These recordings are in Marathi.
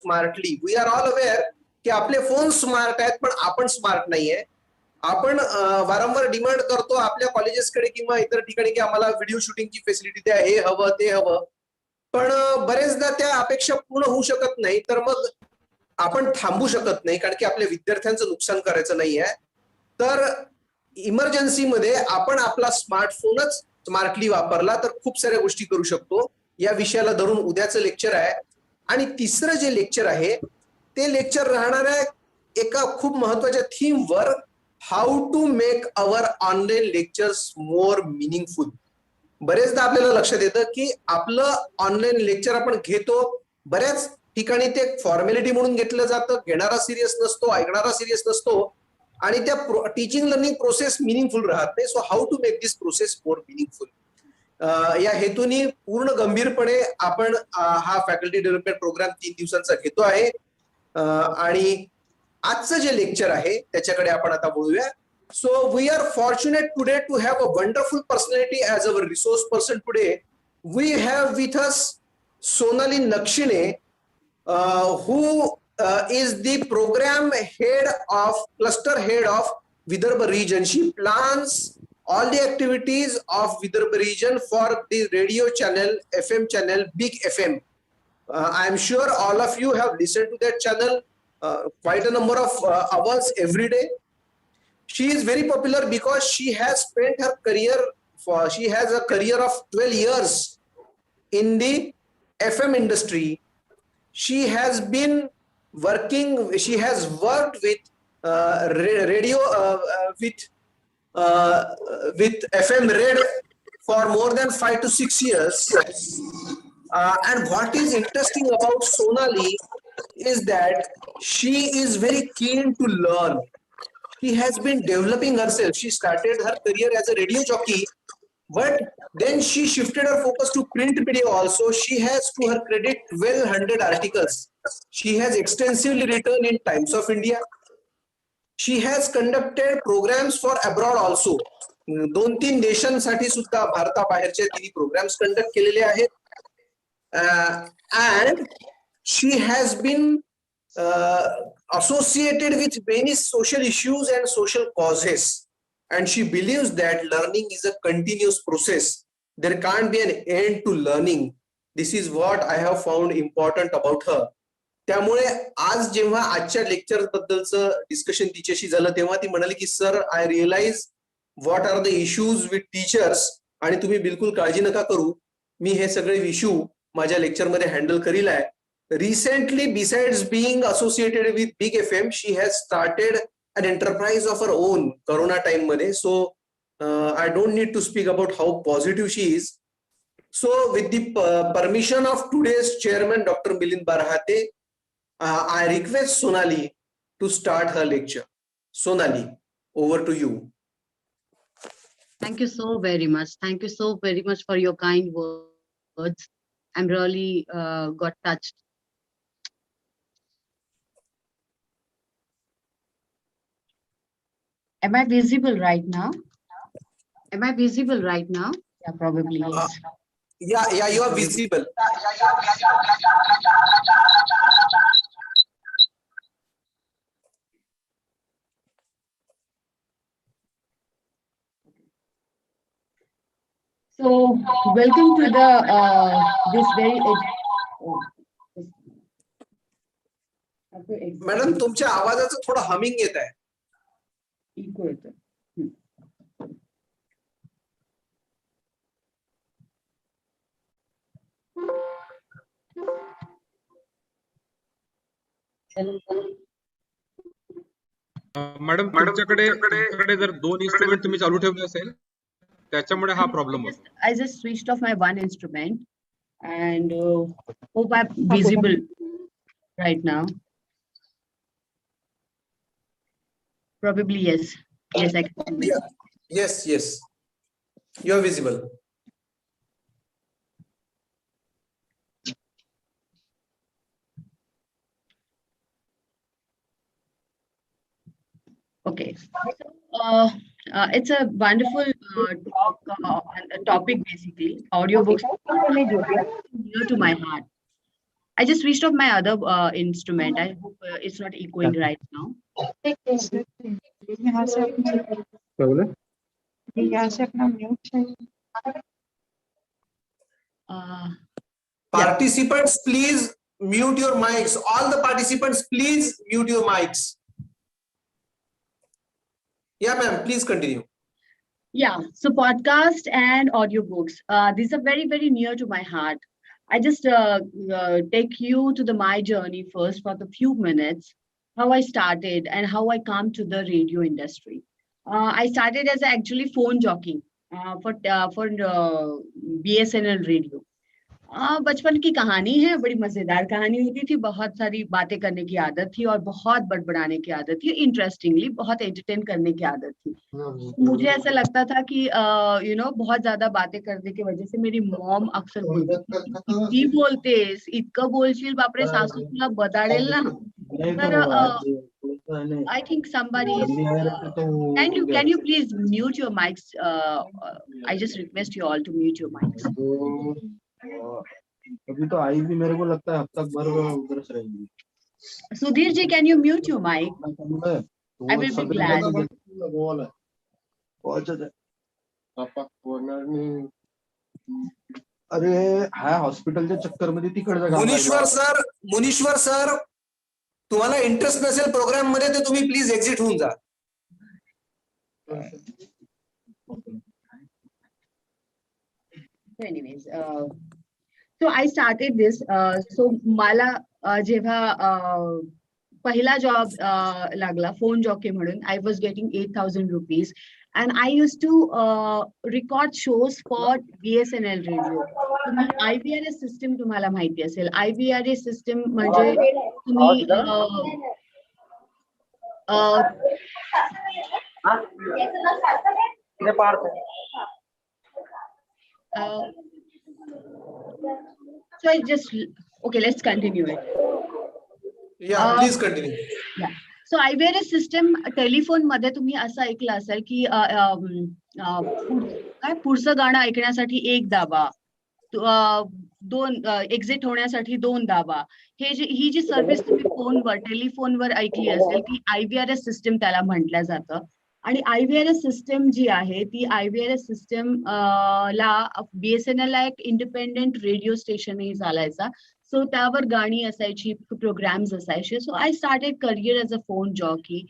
Smartly. We are all aware की आपले फोन स्मार्ट आहेत, पण आपण स्मार्ट नाहीये. आपण वारंवार डिमांड करतो आपल्या कॉलेजेसकडे किंवा इतर ठिकाणी की आम्हाला व्हिडिओ शूटिंगची फॅसिलिटी द्या, हे हवं ते हवं, पण बरेचदा त्या अपेक्षा पूर्ण होऊ शकत नाही. तर मग आपण थांबू शकत नाही, कारण की आपल्या विद्यार्थ्यांचं नुकसान करायचं नाहीये. तर इमर्जन्सीमध्ये आपण आपला स्मार्टफोनच स्मार्टली वापरला तर खूप साऱ्या गोष्टी करू शकतो. या विषयाला धरून उद्याचं लेक्चर आहे. आणि तिसरं जे लेक्चर आहे ते लेक्चर राहणार आहे एका खूप महत्वाच्या थीमवर, how to make our online lectures more meaningful. बरेचदा आपल्याला लक्षात येतं की आपलं ऑनलाईन लेक्चर आपण घेतो, बऱ्याच ठिकाणी ते फॉर्मॅलिटी म्हणून घेतलं जातं, घेणारा सिरियस नसतो, ऐकणारा सिरियस नसतो, आणि त्या टीचिंग लर्निंग प्रोसेस मिनिंगफुल राहत नाही. So how to make this process more meaningful, या हेतूने पूर्ण गंभीरपणे आपण हा फॅकल्टी डेव्हलपमेंट प्रोग्राम 3 दिवसांचा घेतो आहे. आणि आजचं जे लेक्चर आहे त्याच्याकडे आपण आता बोलूया. So we are fortunate today to have a wonderful personality as our resource person today. We have with us Sonali Nakshine, who is the program head of cluster head of Vidarbha region. She plans all the activities of Vidarbha region for the radio channel, FM channel, Big FM. I am sure all of you have listened to that channel quite a number of hours every day. She is very popular because she has spent her career she has a career of 12 years in the FM industry. She has worked with radio with FM Red for more than 5 to 6 years. And what is interesting about Sonali is that she is very keen to learn. She has been developing herself. She started her career as a radio jockey, but then she shifted her focus to print media also. She has, to her credit, 1200 articles. She has extensively written in Times of India. She has conducted programs for abroad also. 2-3 देशांसाठी सुद्धा भारताबाहेरचे तिने प्रोग्राम्स कंडक्ट केलेले आहेत. And she has been associated with many social issues and social causes, and she believes that learning is a continuous process. There can't be an end to learning. This is what I have found important about her. त्यामुळे आज जेव्हा आजच्या लेक्चर बद्दलचं डिस्कशन तिच्याशी झालं तेव्हा ती म्हणाली की sir, I realise what are the issues with teachers, आणि तुम्ही बिलकुल काळजी नका करू, मी हे सगळे इश्यू माझ्या लेक्चरमध्ये हँडल करील आहे. Recently, besides being associated with Big FM, she has started an enterprise of her own Corona time made. So I don't need to speak about how positive she is. So with the permission of today's chairman, Dr. Milind Barhate, I request Sonali to start her lecture. Sonali, over to you. Thank you so very much. Thank you so very much for your kind words. I'm really got touched. Am I visible right now? Am I visible right now? Yeah, probably yes. Yeah, you are visible. So, welcome to the this very madam, तुमच्या आवाजाचं थोडं हमिंग येत आहे. इको येतं. मॅडम, तुमच्याकडे जर 2 इन्स्ट्रुमेंट तुम्ही चालू ठेवले असेल त्याच्यामुळे हा प्रॉब्लेम होतो. I just switched off my one instrument and hope I'm visible right now. Probably yes. Yes, I can. Yeah. Yes. You are visible. Okay. It's a wonderful topic basically. Audiobooks are near to my heart. I just switched off my other instrument. I hope it's not echoing right now. यहाँ से अपना म्यूट चाहिए. Uh, Participants, please mute your mics. All the participants, please mute your mics. Yeah, ma'am, please continue. Yeah, so podcast and audiobooks. These are very, very near to my heart. I just take you to my journey first for the few minutes, how I started and how I come to the radio industry. I started as actually phone jockey for BSNL radio. बचपन की कहानी है, बड़ी मजेदार कहानी होती थी, बहुत सारी बातें करने की आदत थी और बहुत बड़बड़ाने की आदत थी, इंटरेस्टिंगली बहुत एंटरटेन करने की आदत थी. मुझे ऐसा लगता था कि बहुत ज्यादा बातें करने की वजह से मेरी मॉम अक्सर बोलती थी, किती बोलतेस, इतकं बोलशील बापरे, सासू तुला बदाडेल ना. तर I think somebody is can you please mute your mics? I just request you all to mute your mics. अभी तो आई भी मेरे को लगता है अब तक भर उधर से रहेंगी. Sudhir ji, can you mute your mic? I will be glad. अरे हा हॉस्पिटलच्या चक्कर मध्ये तिकडचं काम मुनीश्वर सर, तुम्हाला इंटरेस्ट नसेल प्रोग्राम मध्ये तर तुम्ही प्लीज एक्झिट होऊन जा. So anyways, so I started this. So मला जेव्हा पहिला जॉब लागला फोन जॉकी म्हणून, I was getting 8,000 rupees and I used to record shows for BSNL radio. तुम्ही IVRS सिस्टम तुम्हाला माहिती असेल. IVRS सिस्टम म्हणजे तुम्ही so I just okay, let's continue it. Yeah, please continue. Yeah. So IVRS system telephone मध्ये तुम्ही असं ऐकलं असेल की काय पुढचं गाणं ऐकण्यासाठी 1 दाबा, 2 एक्झिट होण्यासाठी 2 दाबा. ही जी सर्व्हिस तुम्ही टेलिफोनवर ऐकली असेल ती IVRS सिस्टम त्याला म्हटलं जातं. आणि IVRS सिस्टम जी आहे ती IVRS सिस्टम ला BSNL ला एक इंडिपेंडेंट रेडिओ स्टेशनही चालायचा. सो त्यावर गाणी असायची, प्रोग्राम्स असायचे. So I started career as a phone jockey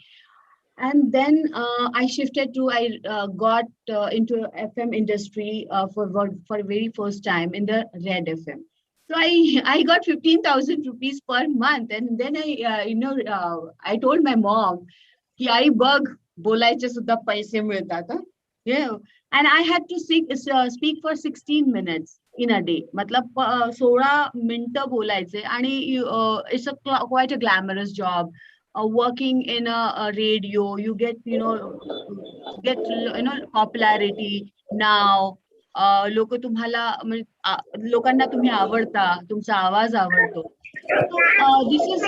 and then I shifted to got into FM industry for very first time in the Red FM. So I got 15,000 rupees per month and then I told my mom ki आई बघ बोलायचे सुद्धा पैसे मिळतात. And I had to speak for 16 minutes in a day. मतलब 16 मिनिटं बोलायचे आणि it's quite a glamorous job. Working in a radio, you get popularity now. लोक तुम्हाला लोकांना तुम्ही आवडता, तुमचा आवाज आवडतो. This is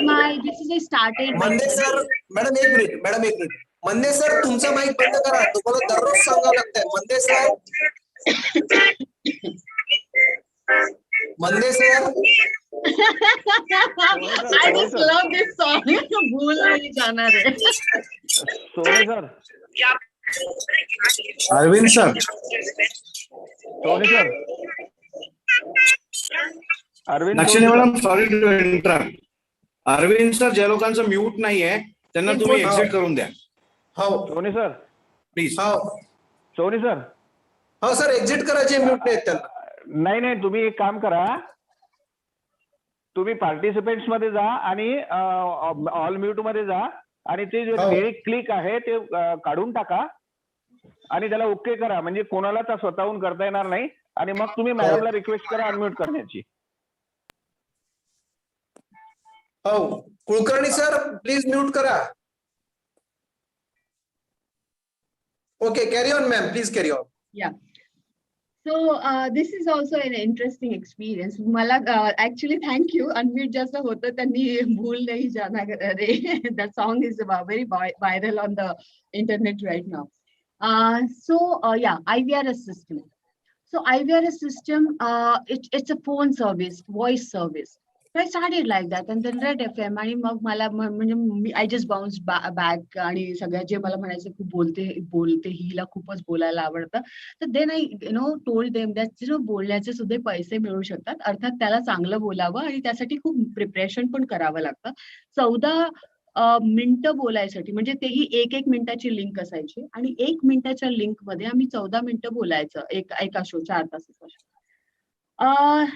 I started. Mande sir, madam एक मिनिट. मंदे सर, तुमचा माईक बंद करा, तुम्हाला दररोज सांगावं लागतंय. Mande sir I just love this song. भूल नहीं जाना रे. Soni sir, Arvind sir, Soni sir, Arvind Nakshine madam, sorry to interrupt. Arvind sir, ज्या लोकांचं म्यूट नाहीये त्यांना तुम्ही एक्झिट करून द्या. हो Soni sir please. Soni sir, हो सर, एक्झिट करायचे, म्यूट नाहीत त्यांना. नाही तुम्ही एक काम करा, तुम्ही पार्टिसिपेंट्स मध्ये जा आणि ऑल म्यूट मध्ये जा आणि ते जे एक क्लिक आहे ते काढून टाका आणि त्याला ओके करा, म्हणजे कोणाला तर स्वतःहून करता येणार नाही. आणि मग तुम्ही मॅडमला रिक्वेस्ट करा अनम्यूट करण्याची. हो, कुलकर्णी सर प्लीज म्यूट करा. Okay, carry on ma'am, please carry on. Yeah. So this is also an interesting experience. मला actually thank you. Unmute जसं होतं त्यांनी भूल नहीं जाना रे. That song is very viral on the internet right now. So IVRS system. So IVRS system, it's a phone service, voice service. I started like that and then Red FM आणि मग मला म्हणजे I just bounced back आणि सगळ्या जे मला म्हणायचं खूप बोलते हिला खूपच बोलायला आवडतं. तर then I told them that बोलण्याचे सुद्धा पैसे मिळू शकतात. अर्थात त्याला चांगलं बोलावं आणि त्यासाठी खूप प्रिपरेशन पण करावं लागतं. 14 मिनिटं बोलायसाठी म्हणजे तेही एक मिनिटाची लिंक असायची आणि 1 मिनिटाच्या लिंक मध्ये आम्ही 14 मिनिटं बोलायचं एका शो 4 तासाचा शो.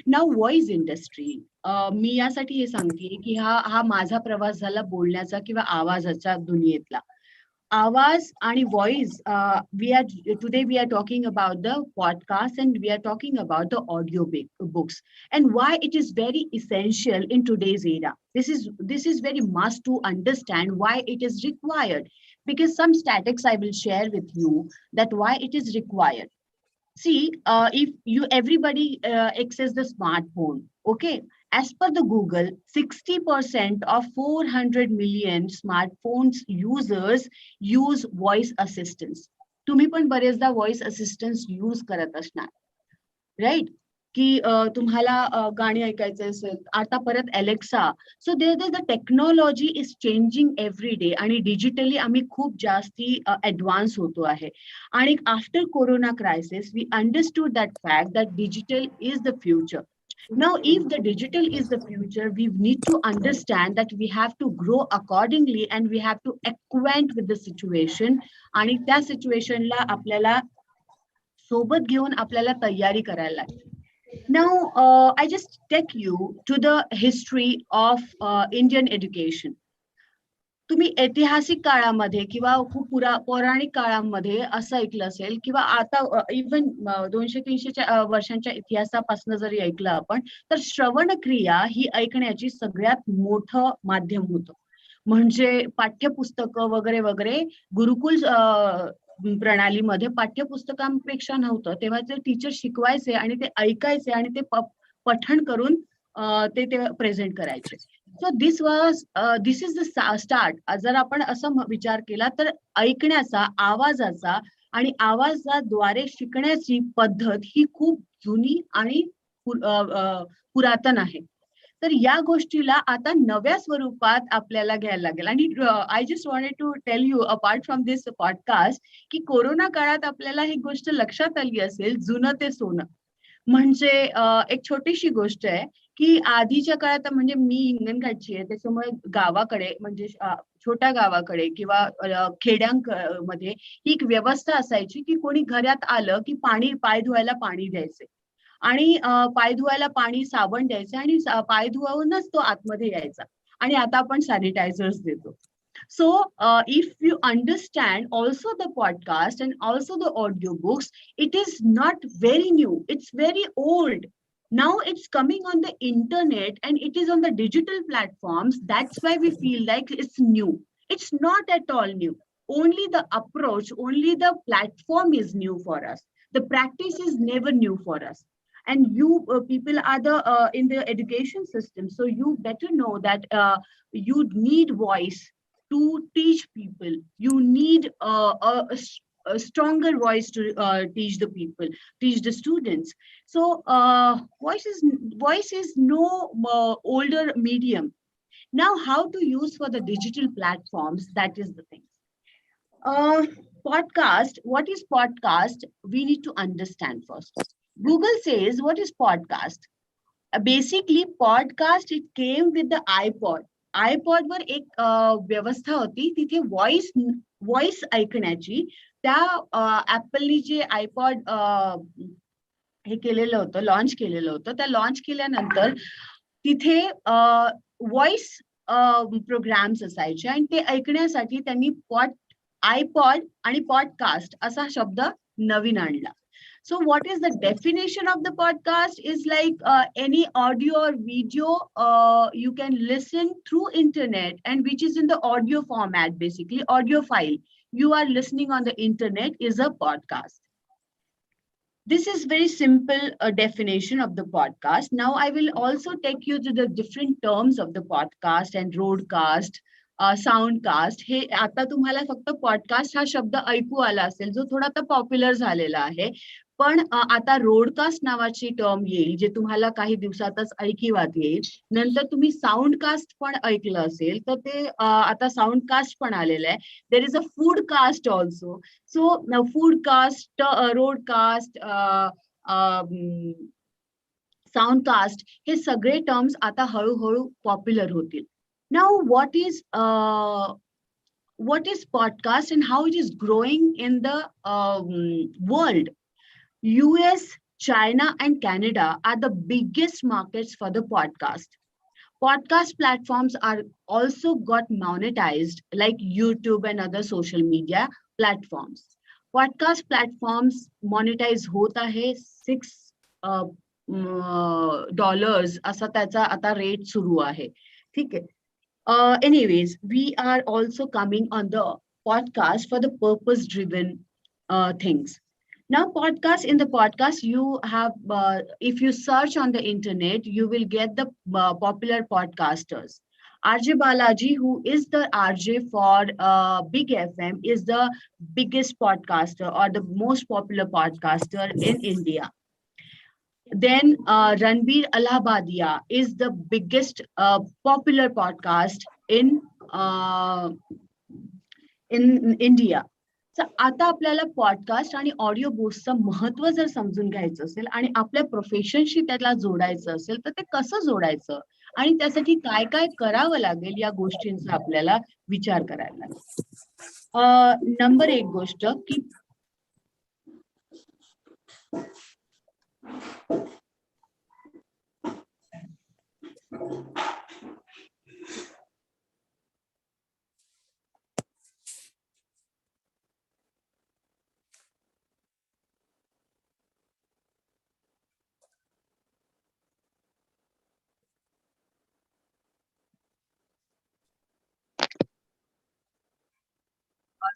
नाव व्हॉइस इंडस्ट्री मी यासाठी हे सांगते की हा माझा प्रवास झाला बोलण्याचा किंवा आवाजाच्या दुनियेतला. आवाज आणि voice today we are talking about the podcast and we are talking about the audio books and why it is very essential in today's era. This is very must to understand why it is required, because some statistics I will share with you that why it is required. See, if everybody access the smartphone, okay, as per the Google, 60% of 400 million smartphones users use voice assistants. तुम्ही पण बरेचदा voice assistants use करत असणार, right? की तुम्हाला गाणी ऐकायचं असेल आता परत Alexa. So the technology is changing every day आणि digitally आम्ही खूप जास्ती advance होतो आहे. आणि after Corona crisis, we understood that fact that digital is the future. Now, if the digital is the future, we need to understand that we have to grow accordingly and we have to acquaint with the situation. आणि त्या situationला आपल्याला सोबत घेऊन आपल्याला तयारी करायला लागते. Now, I just take you to the history of Indian education. तुम्ही ऐतिहासिक काळामध्ये किंवा खूप पौराणिक काळामध्ये असं ऐकलं असेल किंवा आता इव्हन 200-300 वर्षांच्या इतिहासापासून जरी ऐकलं आपण तर श्रवण क्रिया ही ऐकण्याची सगळ्यात मोठं माध्यम होतं. म्हणजे पाठ्यपुस्तकं वगैरे वगैरे गुरुकुल प्रणालीमध्ये पाठ्यपुस्तकांपेक्षा नव्हतं. तेव्हा ते टीचर शिकवायचे आणि ते ऐकायचे आणि ते पठण करून ते प्रेझेंट करायचे. So this is the start. जर आपण असं विचार केला तर ऐकण्याचा आवाजाचा आणि आवाजाद्वारे शिकण्याची पद्धत ही खूप जुनी आणि पुरातन आहे. तर या गोष्टीला आता नव्या स्वरूपात आपल्याला घ्यायला लागेल. आणि I just wanted to tell you apart from this podcast की कोरोना काळात आपल्याला ही गोष्ट लक्षात आली असेल, जुनं ते सोनं. म्हणजे एक छोटीशी गोष्ट आहे की आधीच्या काळात म्हणजे मी हिंगणघाटची आहे त्याच्यामुळे गावाकडे म्हणजे छोट्या गावाकडे किंवा खेड्यांमध्ये ही एक व्यवस्था असायची की कोणी घरात आलं की पाय धुवायला पाणी द्यायचे आणि पाय धुवायला पाणी साबण द्यायचे आणि पाय धुवूनच तो आतमध्ये यायचा. आणि आता आपण सॅनिटायझर्स देतो. So if you understand also the podcast and also the audio books, it is not very new. It's very old. Now it's coming on the internet and it is on the digital platforms. That's why we feel like it's new. It's not at all new. Only the approach, only the platform is new for us. The practice is never new for us. And you people are in the education system, so you better know that you need voice to teach people. You need a stronger voice to teach the people, teach the students. So voice is no older medium. Now how to use for the digital platforms, that is the thing. Podcast, what is podcast? We need to understand first. Google says what is podcast? Basically podcast, it came with the iPod. iPod वर एक व्यवस्था होती तिथे व्हॉइस ऐकण्याची. त्या ऍपलनी जे iPod हे केलेलं होतं, लॉन्च केलेलं होतं. त्या लॉन्च केल्यानंतर तिथे व्हॉइस प्रोग्राम्स असायचे आणि ते ऐकण्यासाठी त्यांनी iPod आणि पॉडकास्ट असा शब्द नवीन आणला. So what is the definition of the podcast is like any audio or video you can listen through internet and which is in the audio format, basically audio file you are listening on the internet is a podcast. This is very simple definition of the podcast. Now I will also take you to the different terms of the podcast and broadcast, साऊंडकास्ट. हे आता तुम्हाला फक्त पॉडकास्ट हा शब्द ऐकू आला असेल जो थोडा आता पॉप्युलर झालेला आहे. पण आता रोडकास्ट नावाची टर्म येईल, जे तुम्हाला काही दिवसातच ऐकिवात येईल. नंतर तुम्ही साऊंडकास्ट पण ऐकलं असेल, तर ते आता साऊंडकास्ट पण आलेलं आहे. There is a foodcast also. So foodcast, roadcast, soundcast, हे सगळे टर्म्स आता हळूहळू पॉप्युलर होतील. Now what is podcast and how it is growing in the world? US, China, and Canada are the biggest markets for the podcast. Podcast platforms are also got monetized like YouTube and other social media platforms. Podcast platforms monetize होत आहे $6 असा त्याचा आता रेट सुरू आहे. ठीक आहे. Anyways, we are also coming on the podcast for the purpose-driven things. Now, in the podcast, you have, if you search on the internet, you will get the popular podcasters. RJ Balaji, who is the RJ for Big FM, is the biggest podcaster or the most popular podcaster in India. Then Ranbir Allahabadia is the biggest popular podcast in India. So आता आपल्याला पॉडकास्ट आणि ऑडिओ बुक्सचं महत्व जर समजून घ्यायचं असेल आणि आपल्या प्रोफेशनशी त्याला जोडायचं असेल, तर ते कसं जोडायचं आणि त्यासाठी काय काय करावं लागेल या गोष्टींचा आपल्याला विचार करायला लागेल. नंबर एक गोष्ट की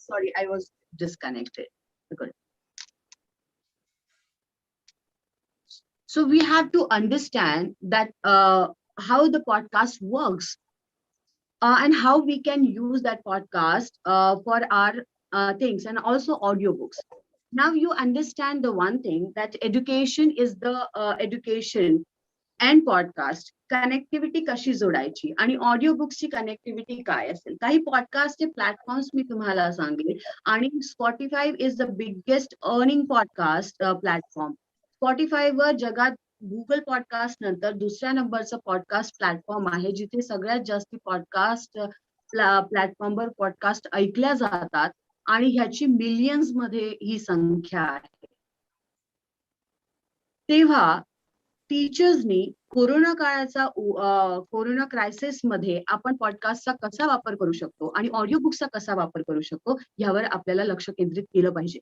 sorry, I was disconnected. Good. So we have to understand that how the podcast works and how we can use that podcast for our things, and also audiobooks. Now you understand the one thing, that education is the education and podcast connectivity कशी जोडायची आणि ऑडिओ बुक्सची कनेक्टिव्हिटी काय असेल. काही पॉडकास्टचे प्लॅटफॉर्म्स मी तुम्हाला सांगेल. आणि Spotify is the biggest earning podcast platform. स्पॉटीफायवर जगात गुगल पॉडकास्ट नंतर दुसऱ्या नंबरचं पॉडकास्ट प्लॅटफॉर्म आहे, जिथे सगळ्यात जास्त पॉडकास्ट प्लॅटफॉर्मवर पॉडकास्ट ऐकल्या जातात आणि ह्याची मिलियन्स मध्ये ही संख्या आहे. तेव्हा टीचर्सनी कोरोना काळाचा कोरोना क्रायसिस मध्ये आपण पॉडकास्टचा कसा वापर करू शकतो आणि ऑडिओ बुक्सचा कसा वापर करू शकतो यावर आपल्याला लक्ष केंद्रित केलं पाहिजे.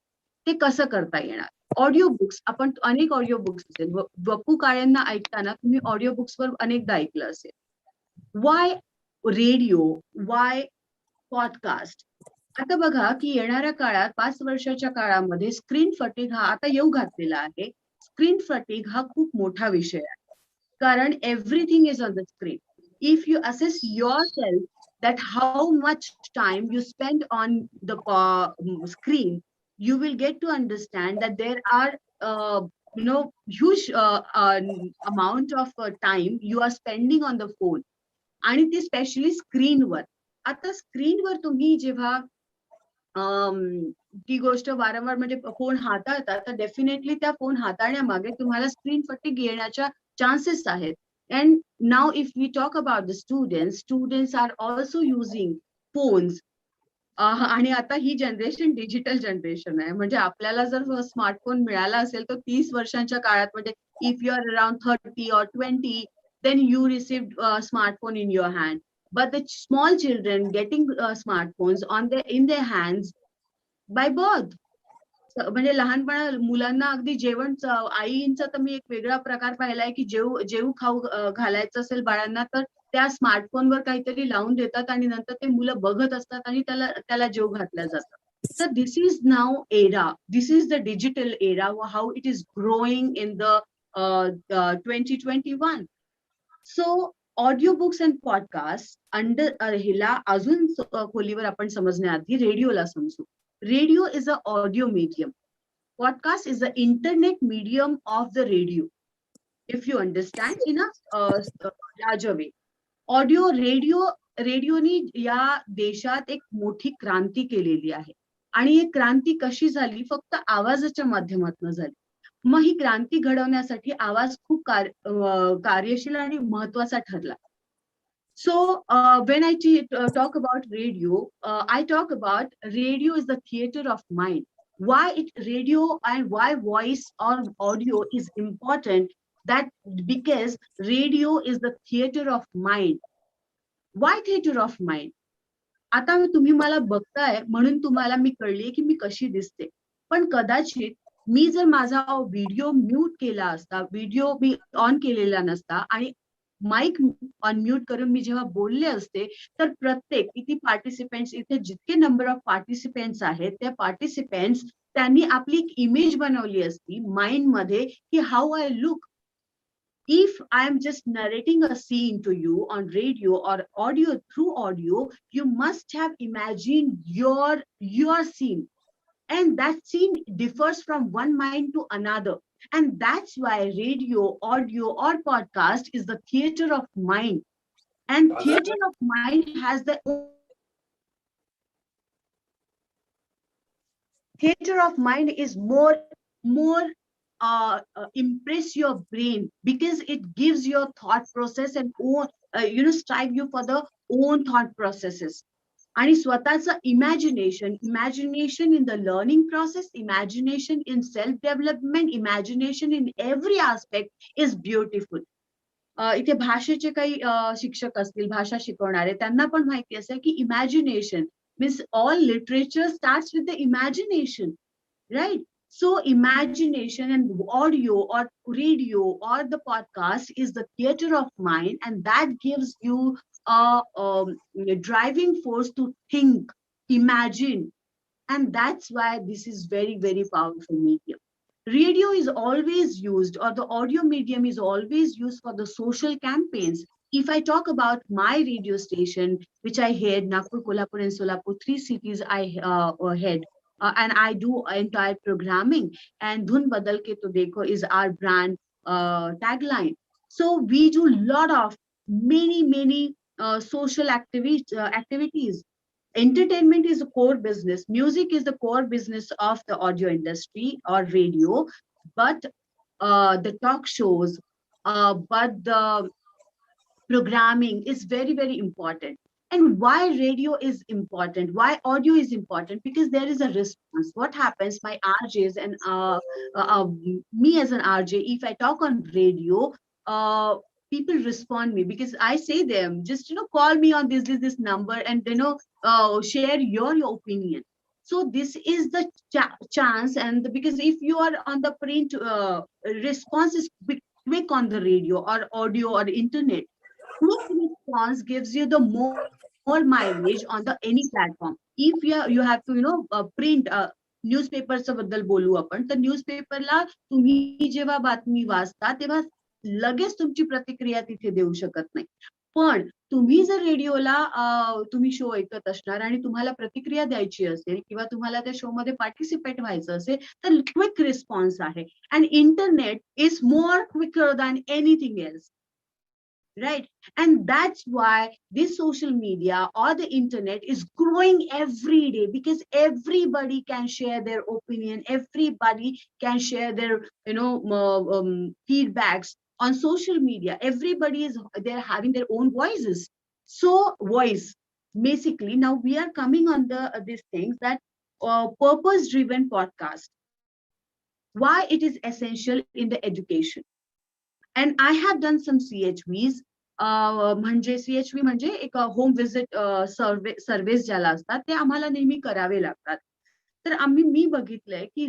ते कसं करता येणार? ऑडिओ बुक्स, आपण अनेक ऑडिओ बुक्स असेल, वपू काळ्यांना ऐकताना तुम्ही ऑडिओ बुक्सवर अनेकदा ऐकलं असेल. Y radio, Y podcast? आता बघा की येणाऱ्या काळात 5 वर्षाच्या काळामध्ये स्क्रीन फटीग हा आता येऊ घातलेला आहे. स्क्रीन फटीग हा खूप मोठा विषय आहे, कारण everything is on the screen. If you assess yourself that how much time you spend on the screen, you will get to understand that there are huge amount of time you are spending on the phone, आणि ती स्पेशली स्क्रीनवर. आता स्क्रीनवर तुम्ही जेव्हा ती गोष्ट वारंवार म्हणजे फोन हाताळता, तर डेफिनेटली त्या फोन हाताळण्यामागे तुम्हाला स्क्रीन फटीग येण्याच्या चान्सेस आहेत. And now if we talk about the students are also using phones. आणि आता ही जनरेशन डिजिटल जनरेशन आहे. म्हणजे आपल्याला जर स्मार्टफोन मिळाला असेल तर 30 वर्षांच्या काळात, म्हणजे if you are around 30 or 20, then you received a smartphone in your hand. But the small children getting smartphones in their hands by birth. म्हणजे लहानपणा मुलांना अगदी जेवण, आईंचा तर मी एक वेगळा प्रकार पाहिलाय की जेवू खाऊ घालायचं असेल बाळांना, तर त्या स्मार्टफोनवर काहीतरी लावून देतात आणि नंतर ते मुलं बघत असतात आणि त्याला जेव घातल्या जातात. So this is now era. This is the digital era, how it is growing in the 2021. So audio books and podcast under हिला अजून खोलीवर आपण समजण्याआधी रेडिओला समजू. Radio is a audio medium. Podcast is the internet medium of the radio. If you understand in a larger way. Audio रेडिओनी या देशात एक मोठी क्रांती केलेली आहे आणि ही क्रांती कशी झाली फक्त आवाजाच्या माध्यमातून झाली. मग ही क्रांती घडवण्यासाठी आवाज खूप कार्यशील आणि महत्वाचा ठरला. So when I talk about radio, I talk about radio is the theater of mind. Why radio and why voice or audio is important? That because radio is the theater of mind. Why theater of mind? आता तुम्ही मला बघताय म्हणून तुम्हाला मी कळली की मी कशी दिसते, पण कदाचित मी जर माझा व्हिडिओ म्यूट केला असता, व्हिडिओ मी ऑन केलेला नसता आणि माईक अनम्यूट करून मी जेव्हा बोलले असते, तर प्रत्येक किती पार्टिसिपेंट्स इथे जितके नंबर ऑफ पार्टिसिपेंट्स आहेत त्या पार्टिसिपेंट्स त्यांनी आपली एक इमेज बनवली असती माइंड मध्ये की how I look. If I am just narrating a scene to you on radio or audio through audio, you must have imagined your scene, and that scene differs from one mind to another, and that's why radio, audio, or podcast is the theater of mind, and theater of mind has the theater of mind is more impress your brain because it gives your thought process and own strive you for the own thought processes. आणि स्वतःचं imagination in the learning process, imagination in self development, imagination in every aspect is beautiful. इथे भाषेचे काही शिक्षक असतील, भाषा शिकवणारे, त्यांना पण माहिती असेल की imagination means all literature starts with the imagination, right? So imagination and audio or radio or the podcast is the theater of mind, and that gives you a driving force to think, imagine, and that's why this is very, very powerful medium. Radio is always used, or the audio medium is always used for the social campaigns. If I talk about my radio station, which I head, Nagpur, Kolhapur, and Solapur, 3 cities I head. And I do entire programming, and Dhun Badal Ke To Dekho is our brand tagline. So we do a lot of many social activities. Entertainment is the core business. Music is the core business of the audio industry or radio, but the talk shows, but the programming is very, very important. And why radio is important, why audio is important? Because there is a response. What happens, my RJs and me as an RJ, if I talk on radio, people respond me because I say them, just call me on this number and share your opinion. So this is the chance, and because if you are on the print, response is quick on the radio or audio or internet. Quick response gives you the more mileage on the any platform. If you have to print न्यूजपेपरच्या बद्दल बोलू आपण, तर न्यूजपेपरला तुम्ही जेव्हा बातमी वाचता तेव्हा लगेच तुमची प्रतिक्रिया तिथे देऊ शकत नाही. पण तुम्ही जर रेडिओला तुम्ही शो ऐकत असणार आणि तुम्हाला प्रतिक्रिया द्यायची असेल किंवा तुम्हाला त्या शो मध्ये पार्टिसिपेट व्हायचं असेल तर क्विक रिस्पॉन्स आहे. And internet is more quicker than anything else. Right, and that's why this social media or the internet is growing every day, because everybody can share their opinion, everybody can share their feedbacks on social media. Everybody they're having their own voices. So voice, basically, now we are coming on these things that purpose driven podcast, why it is essential in the education. And I have done some CHVs. म्हणजे CHV म्हणजे एक होम व्हिजिट सर्व्हिस ज्याला असतात ते आम्हाला नेहमी करावे लागतात. तर मी बघितलंय की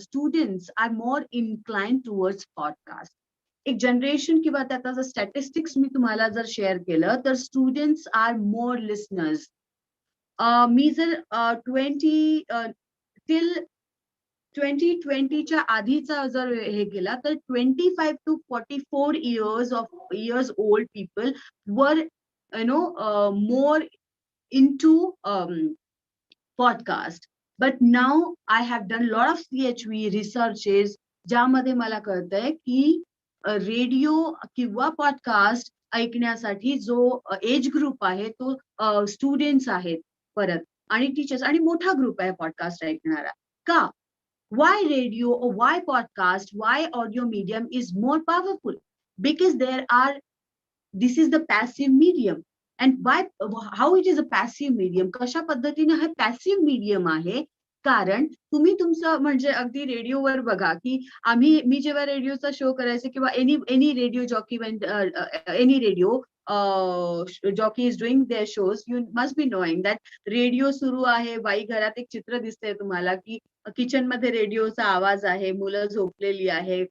students are more inclined towards podcast. एक जनरेशन किंवा त्याचा जर स्टॅटिस्टिक्स मी तुम्हाला जर शेअर केलं तर स्टुडंट्स आर मोर लिसनर्स. मी जर 2020च्या आधीचा जर हे केला तर 25 to 44 years old people were more into podcast. But now I have done lot of CHV researches, ज्यामध्ये मला कळतंय की रेडिओ किंवा पॉडकास्ट ऐकण्यासाठी जो एज ग्रुप आहे तो स्टुडंट्स आहेत परत, आणि टीचर्स, आणि मोठा ग्रुप आहे पॉडकास्ट ऐकणारा. का? Why radio or why podcast, why audio medium is more powerful? Because this is the passive medium. And how it is a passive medium? कशा पद्धतीने हा passive medium आहे? कारण तुम्ही तुमचं म्हणजे अगदी रेडिओवर बघा की मी जेव्हा रेडिओचा शो करायचे किंवा any radio jockey any radio jockey is doing their shows, you must be knowing that radio सुरू आहे, बाई घरात एक चित्र दिसतंय तुम्हाला की किचन मध्ये रेडिओचा आवाज आहे, मुलं झोपलेली आहे,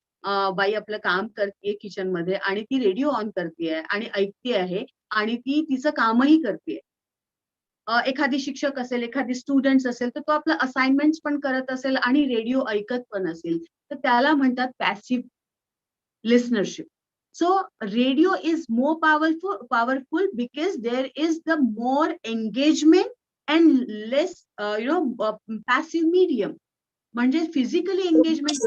बाई आपलं काम करते किचन मध्ये आणि ती रेडिओ ऑन करते आणि ऐकते आहे आणि ती तिचं कामही करते. एखादी शिक्षक असेल, एखादी स्टुडंट असेल, तर तो आपला असाइनमेंट्स पण करत असेल आणि रेडिओ ऐकत पण असेल, तर त्याला म्हणतात passive listenership. So radio is more powerful because there is the more engagement and less passive medium. म्हणजे फिजिकली एंगेजमेंट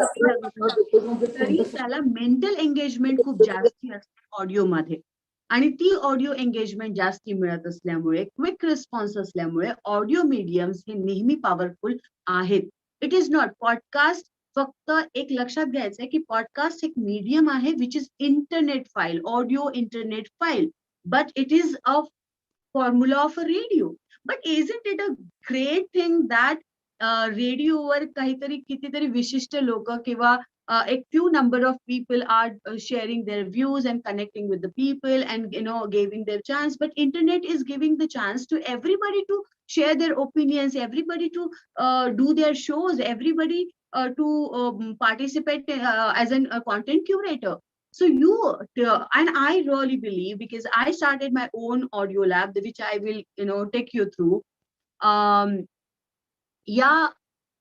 तरी त्याला मेंटल एंगेजमेंट खूप जास्ती असते ऑडिओमध्ये, आणि ती ऑडिओ एंगेजमेंट जास्ती मिळत असल्यामुळे, क्विक रिस्पॉन्स असल्यामुळे ऑडिओ मीडियम्स हे नेहमी पॉवरफुल आहेत. It is not podcast. फक्त एक लक्षात घ्यायचंय की पॉडकास्ट एक मीडियम आहे which is internet file, audio internet file, but it is a formula of a radio. But isn't it a great thing that रेडिओवर काहीतरी कितीतरी विशिष्ट लोक किंवा a few number of people are sharing their views and connecting with the people and giving their chance, but internet is giving the chance to everybody to share their opinions, everybody to do their shows, everybody to participate as a content curator. So and I really believe, because I started my own audio lab which I will take you through. या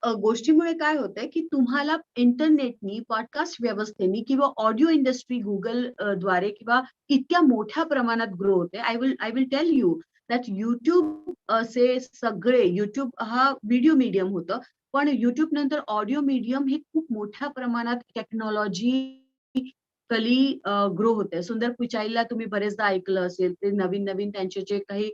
गोष्टीमुळे काय होतंय की तुम्हाला इंटरनेटनी, पॉडकास्ट व्यवस्थेनी किंवा ऑडिओ इंडस्ट्री गुगल द्वारे किंवा इतक्या मोठ्या प्रमाणात ग्रो होते. I will tell you that YouTube असे सगळे, युट्यूब हा व्हिडिओ मीडियम होतं, पण युट्यूब नंतर ऑडिओ मीडियम हे खूप मोठ्या प्रमाणात टेक्नॉलॉजिकली ग्रो होते. सुंदर पिचाईला तुम्ही बरेचदा ऐकलं असेल, ते नवीन त्यांचे जे काही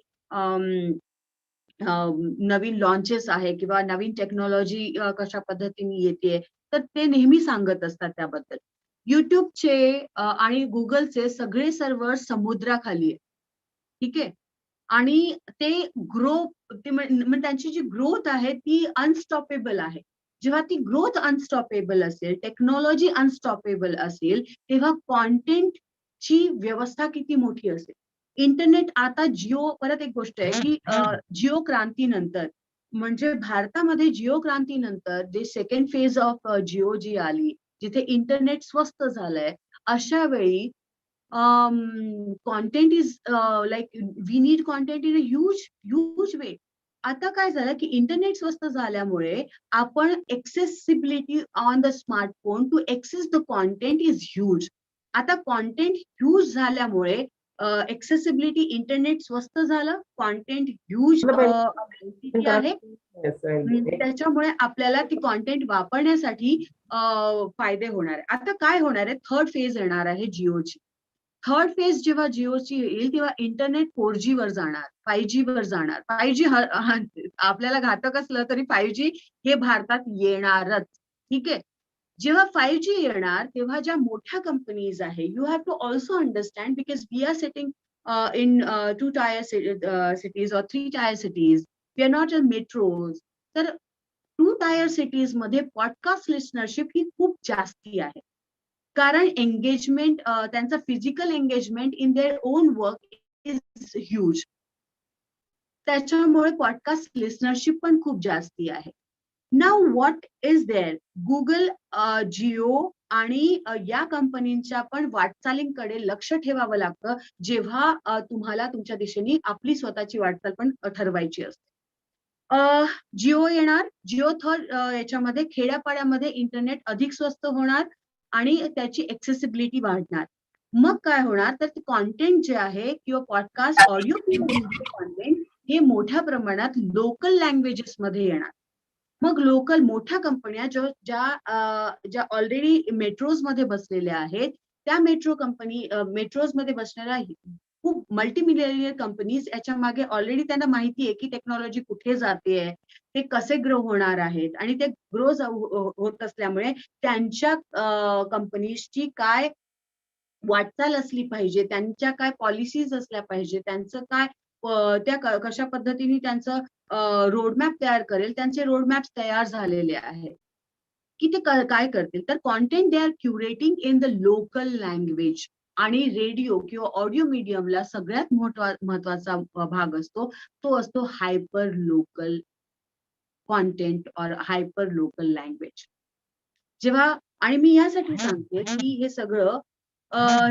नवीन लॉन्चेस आहे किंवा नवीन टेक्नॉलॉजी कशा पद्धतीने येते, तर ते नेहमी सांगत असतात त्याबद्दल. युट्यूबचे आणि गुगलचे सगळे सर्व्हर समुद्राखाली आहे, ठीक आहे, आणि ते त्यांची जी ग्रोथ आहे ती अनस्टॉपेबल आहे. जेव्हा ती ग्रोथ अनस्टॉपेबल असेल, टेक्नॉलॉजी अनस्टॉपेबल असेल, तेव्हा कॉन्टेंटची व्यवस्था किती मोठी असेल. इंटरनेट आता जिओ, परत एक गोष्ट आहे की जिओ क्रांतीनंतर, म्हणजे भारतामध्ये जिओ क्रांतीनंतर जे सेकंड फेज ऑफ जिओ जी आली, जिथे इंटरनेट स्वस्त झालंय, अशा वेळी content is like we need content in a huge way. आता काय झालं की इंटरनेट स्वस्त झाल्यामुळे आपण accessibility on the smartphone to access the content is huge. आता कॉन्टेंट ह्यूज झाल्यामुळे एक्सेसिबिलिटी, इंटरनेट स्वस्त झालं, कॉन्टेंट ह्यूज आहे, त्याच्यामुळे आपल्याला ती कॉन्टेंट वापरण्यासाठी फायदे होणार आहे. आता काय होणार आहे, थर्ड फेज येणार आहे जिओची. थर्ड फेज जेव्हा जिओची येईल तेव्हा इंटरनेट 4G वर जाणार, 5G वर जाणार. 5G आपल्याला घातक असलं तरी 5G हे भारतात येणारच, ठीक आहे. जेव्हा 5G येणार तेव्हा ज्या मोठ्या कंपनीज आहे, you have to also understand, because we are sitting in 2 tier cities और 3 tier cities, we are not in metros. तर 2 टायर सिटीज मध्ये पॉडकास्ट लिसनरशिप ही खूप जास्ती आहे, कारण एंगेजमेंट, त्यांचा physical engagement in their own work is huge. त्याच्यामुळे पॉडकास्ट लिसनरशिप पण खूप जास्ती आहे. Now what is there, Google, Jio आणि या कंपनींच्या पण वाटचालींकडे लक्ष ठेवावं लागतं जेव्हा तुम्हाला तुमच्या दिशेने आपली स्वतःची वाटचाल पण ठरवायची असते. जिओ येणार, जिओ थर्ड याच्यामध्ये खेड्यापाड्यामध्ये इंटरनेट अधिक स्वस्त होणार आणि त्याची एक्सेसिबिलिटी वाढणार. मग काय होणार, तर कॉन्टेंट जे आहे किंवा पॉडकास्ट ऑडिओ कॉन्टेंट हे मोठ्या प्रमाणात लोकल लँग्वेजेस मध्ये येणार. मग लोकल मोठ्या कंपन्या ज्या ऑलरेडी मेट्रोज मध्ये बसलेल्या आहेत, त्या मेट्रोज मध्ये बसणाऱ्या खूप मल्टीमिलियनियर कंपनीज याच्या मागे ऑलरेडी त्यांना माहिती आहे की टेक्नॉलॉजी कुठे जाते, ते कसे ग्रो होणार आहेत, आणि ते ग्रो होत असल्यामुळे त्यांच्या कंपनीजची काय वाटचाल असली पाहिजे, त्यांच्या काय पॉलिसीज असल्या पाहिजे, त्यांचं काय त्या कशा पद्धतीने त्यांचं रोडमॅप तयार करेल, त्यांचे रोडमॅप तयार झालेले आहेत की ते काय करतील. तर content they are curating in the local language. आणि रेडिओ किंवा ऑडिओ मीडियमला सगळ्यात महत्वाचा भाग असतो, तो असतो हायपर लोकल कॉन्टेंट और हायपर लोकल लँग्वेज. जेव्हा, आणि मी यासाठी सांगते की हे सगळं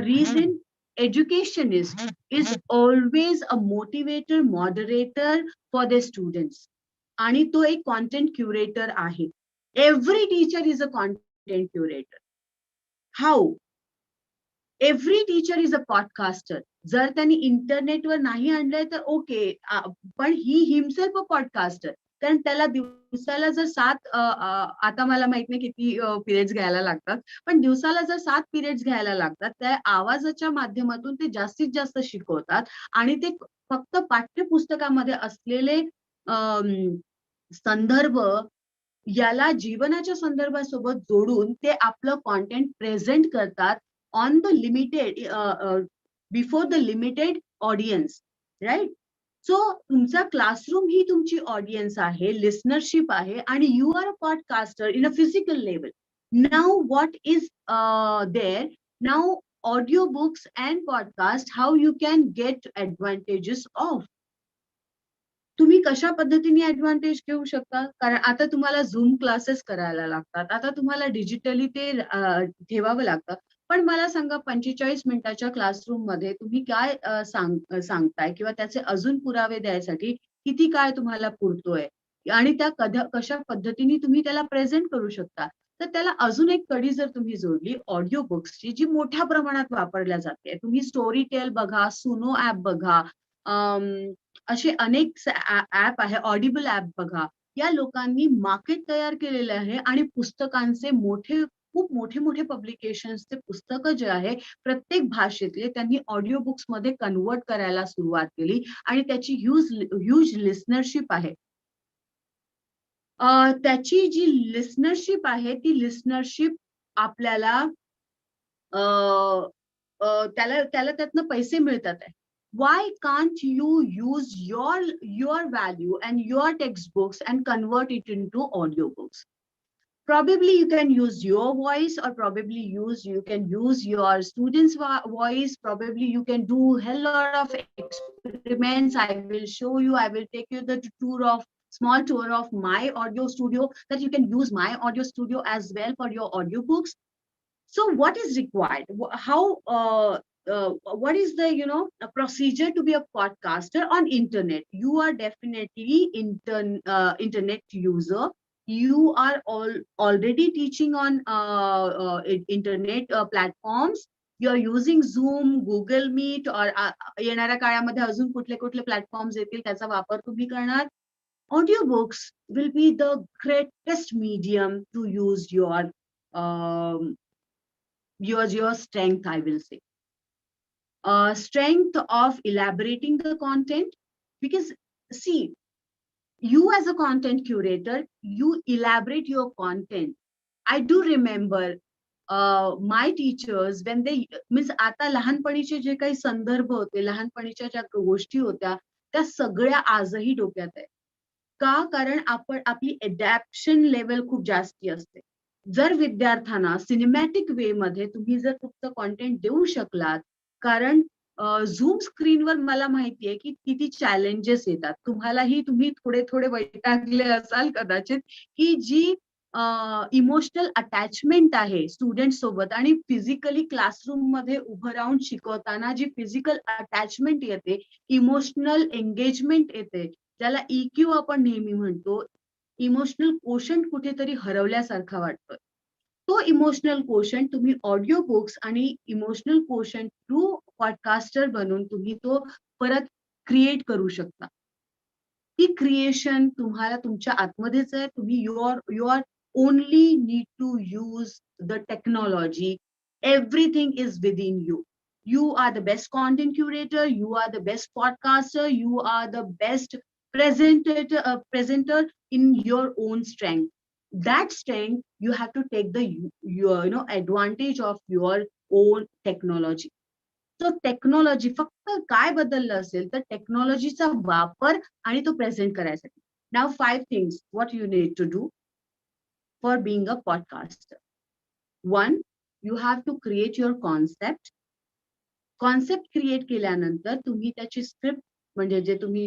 reason educationist is always a motivator, moderator for their students. आणि तो एक content curator आहे. Every teacher is a content curator. How? Every teacher is a podcaster. जर त्यांनी इंटरनेटवर नाही आणलंय तर ओके, पण ही हिमसेल्फ अ पॉडकास्टर. कारण त्याला दिवसाला जर 7 आता मला माहित नाही किती पिरियड्स घ्यायला लागतात, पण दिवसाला जर 7 पिरियड्स घ्यायला लागतात, त्या आवाजाच्या माध्यमातून ते जास्तीत जास्त शिकवतात. आणि ते फक्त पाठ्यपुस्तकामध्ये असलेले संदर्भ याला जीवनाच्या संदर्भासोबत जोडून ते आपलं कॉन्टेंट प्रेझेंट करतात on the limited before the limited audience, right. So तुमचा क्लासरूम ही तुमची ऑडियन्स आहे, लिसनरशिप आहे, आणि you are a podcaster in a physical level. Now what is there now, audio books and podcast, how you can get advantages of. तुम्ही कशा पद्धतीने ऍडव्हान्टेज घेऊ शकता. कारण आता तुम्हाला झूम क्लासेस करायला लागतात, आता तुम्हाला डिजिटली ते ठेवावं लागतं. पण मला सांगा, 45 मिनिटाच्या क्लासरूम मध्ये तुम्ही काय सांगताय किंवा त्याचे अजून पुरावे द्यायसाठी किती काळ तुम्हाला पुरतोय, आणि त्या कशा पद्धतीने तुम्ही त्याला प्रेझेंट करू शकता. तर त्याला अजून एक कडी जर तुम्ही जोडली ऑडिओ बुक्सची, जी मोठ्या प्रमाणात वापरल्या जाते. तुम्ही स्टोरी टेल बघा, सुनो ऍप बघा, असे अनेक ऍप आहे, ऑडिबल ऍप बघा. या लोकांनी मार्केट तयार केलेले आहे आणि पुस्तकांचे खूप मोठे पब्लिकेशन्स ते पुस्तकं जे आहे प्रत्येक भाषेतले त्यांनी ऑडिओ बुक्स मध्ये कन्वर्ट करायला सुरुवात केली, आणि त्याची ह्यूज लिसनरशिप आहे. त्याची जी लिसनरशिप आहे, ती लिसनरशिप आपल्याला त्याला त्यातनं पैसे मिळतात आहे. Why can't you use your value and your textbooks and convert it into audiobooks? Probably you can use your voice, or probably you can use your students' voice. Probably you can do hell lot of experiments. I will show you. I will take you the small tour of my audio studio, that you can use my audio studio as well for your audiobooks. So what is required? What is the a procedure to be a podcaster on internet? You are definitely internet user. You are already teaching on internet platforms. You are using Zoom, Google Meet, or येणाऱ्या काळामध्ये अजून कुठले प्लॅटफॉर्म्स येतील त्याचा वापर तुम्ही करणार. Audiobooks will be the greatest medium to use your strength, I will say. Strength of elaborating the content, because see, you as a content curator, you elaborate your content. I do remember my teachers when they means आता लहानपणीचे जे काही संदर्भ होते, लहानपणीच्या ज्या गोष्टी होत्या, त्या सगळ्या आजही डोक्यात आहे. का? कारण आपली अडॅप्शन लेवल खूप जास्ती असते. जर विद्यार्थ्यांना सिनेमॅटिक वे मध्ये तुम्ही जर तुमचं कॉन्टेंट देऊ शकलात, कारण झूम स्क्रीनवर मला माहितीये की किती चॅलेंजेस येतात. तुम्ही थोडे वैतागले असाल कदाचित, की जी इमोशनल अटॅचमेंट आहे स्टुडंट सोबत, आणि फिजिकली क्लासरूम मध्ये उभं राहून शिकवताना जी फिजिकल अटॅचमेंट येते, इमोशनल एंगेजमेंट येते, ज्याला EQ आपण नेहमी म्हणतो, इमोशनल कोशंट कुठेतरी हरवल्यासारखा वाटतोय. तो इमोशनल कोशंट तुम्ही ऑडिओ बुक्स आणि इमोशनल कोशंट थ्रू पॉडकास्टर बनवून तुम्ही तो परत क्रिएट करू शकता. ती क्रिएशन तुम्हाला तुमच्या आतमध्येच आहे. तुम्ही you are only need to use the technology. Everything is within you. You are the best content curator, you are the best podcaster, you are the best presenter in your own strength. That strength, you have to take the your advantage of your own technology. So technology फक्त काय बदललं असेल तर टेक्नॉलॉजीचा वापर आणि तो प्रेझेंट करायसाठी. Now 5 things what you need to do for being a podcaster. 1, you have to create your concept. Concept create केल्यानंतर तुम्ही त्याची स्क्रिप्ट म्हणजे जे तुम्ही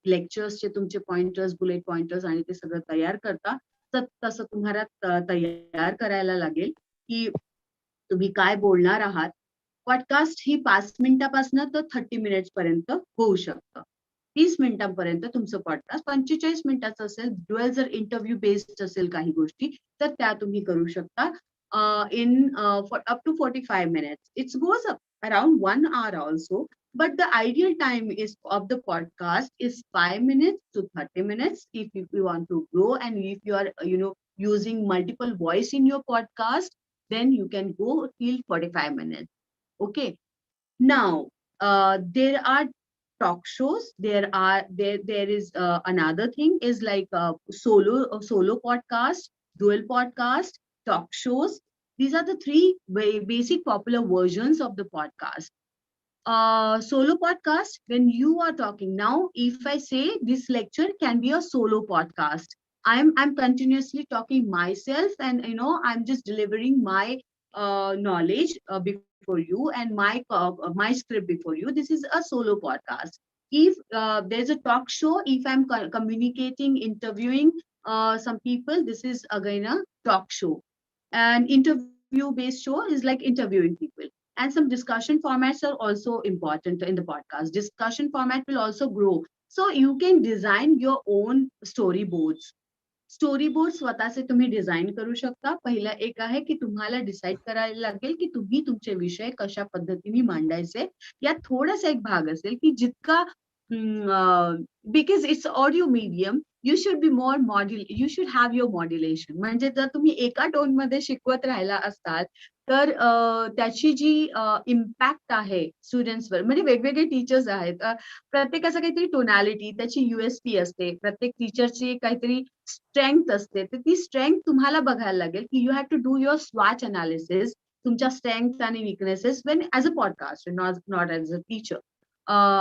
लेक्चर्सचे तुमचे पॉइंटर्स, बुलेट पॉइंटर्स आणि ते सगळं तयार करता, तर तसं तुम्हाला तयार करायला लागेल की तुम्ही काय बोलणार आहात. पॉडकास्ट ही 5 मिनिटापासून तर 30 मिनिट्स पर्यंत होऊ शकतं. 30 मिनिटांपर्यंत तुमचं पॉडकास्ट 45 मिनिटाचं असेल. ड्युअल जर इंटरव्ह्यू बेस्ड असेल काही गोष्टी तर त्या तुम्ही करू शकता in for up to 45 minutes. It goes up around 1 hour also, but the ideal time is of the podcast is 5 minutes to 30 minutes if you want to grow, and if you are using multiple voice in your podcast, then you can go till 45 minutes. Okay, now there are talk shows. There is another thing is like solo podcast, dual podcast, talk shows. These are the 3 basic popular versions of the podcast. Solo podcast, when you are talking. Now, if I say this lecture can be a solo podcast, I'm continuously talking myself, and I'm just delivering my knowledge before you, and my script before you. This is a solo podcast. If there's a talk show, if I'm communicating, interviewing some people, this is again a talk show. An interview based show is like interviewing people, and some discussion formats are also important in the podcast. Discussion format will also grow, so you can design your own storyboards. Storyboard स्वतःचे तुम्ही डिझाईन करू शकता. पहिला एक आहे की तुम्हाला डिसाईड करायला लागेल की तुम्ही तुमचे विषय कशा पद्धतीने मांडायचे. यात थोडासा एक भाग असेल की जितका because it's audio medium, you should be more you should have your modulation. म्हणजे जर तुम्ही एका टोन मध्ये शिकवत राहिला असतात तर त्याची जी इम्पॅक्ट आहे स्टुडंट्सवर, म्हणजे वेगवेगळे टीचर्स आहेत, प्रत्येकाचं काहीतरी टोनॅलिटी, त्याची USP असते, प्रत्येक टीचरची काहीतरी स्ट्रेंथ असते. तर ती स्ट्रेंथ तुम्हाला बघायला लागेल की you have to do your स्वॉच अनालिसिस, तुमच्या स्ट्रेंथ आणि weaknesses when as a podcaster, not as a teacher.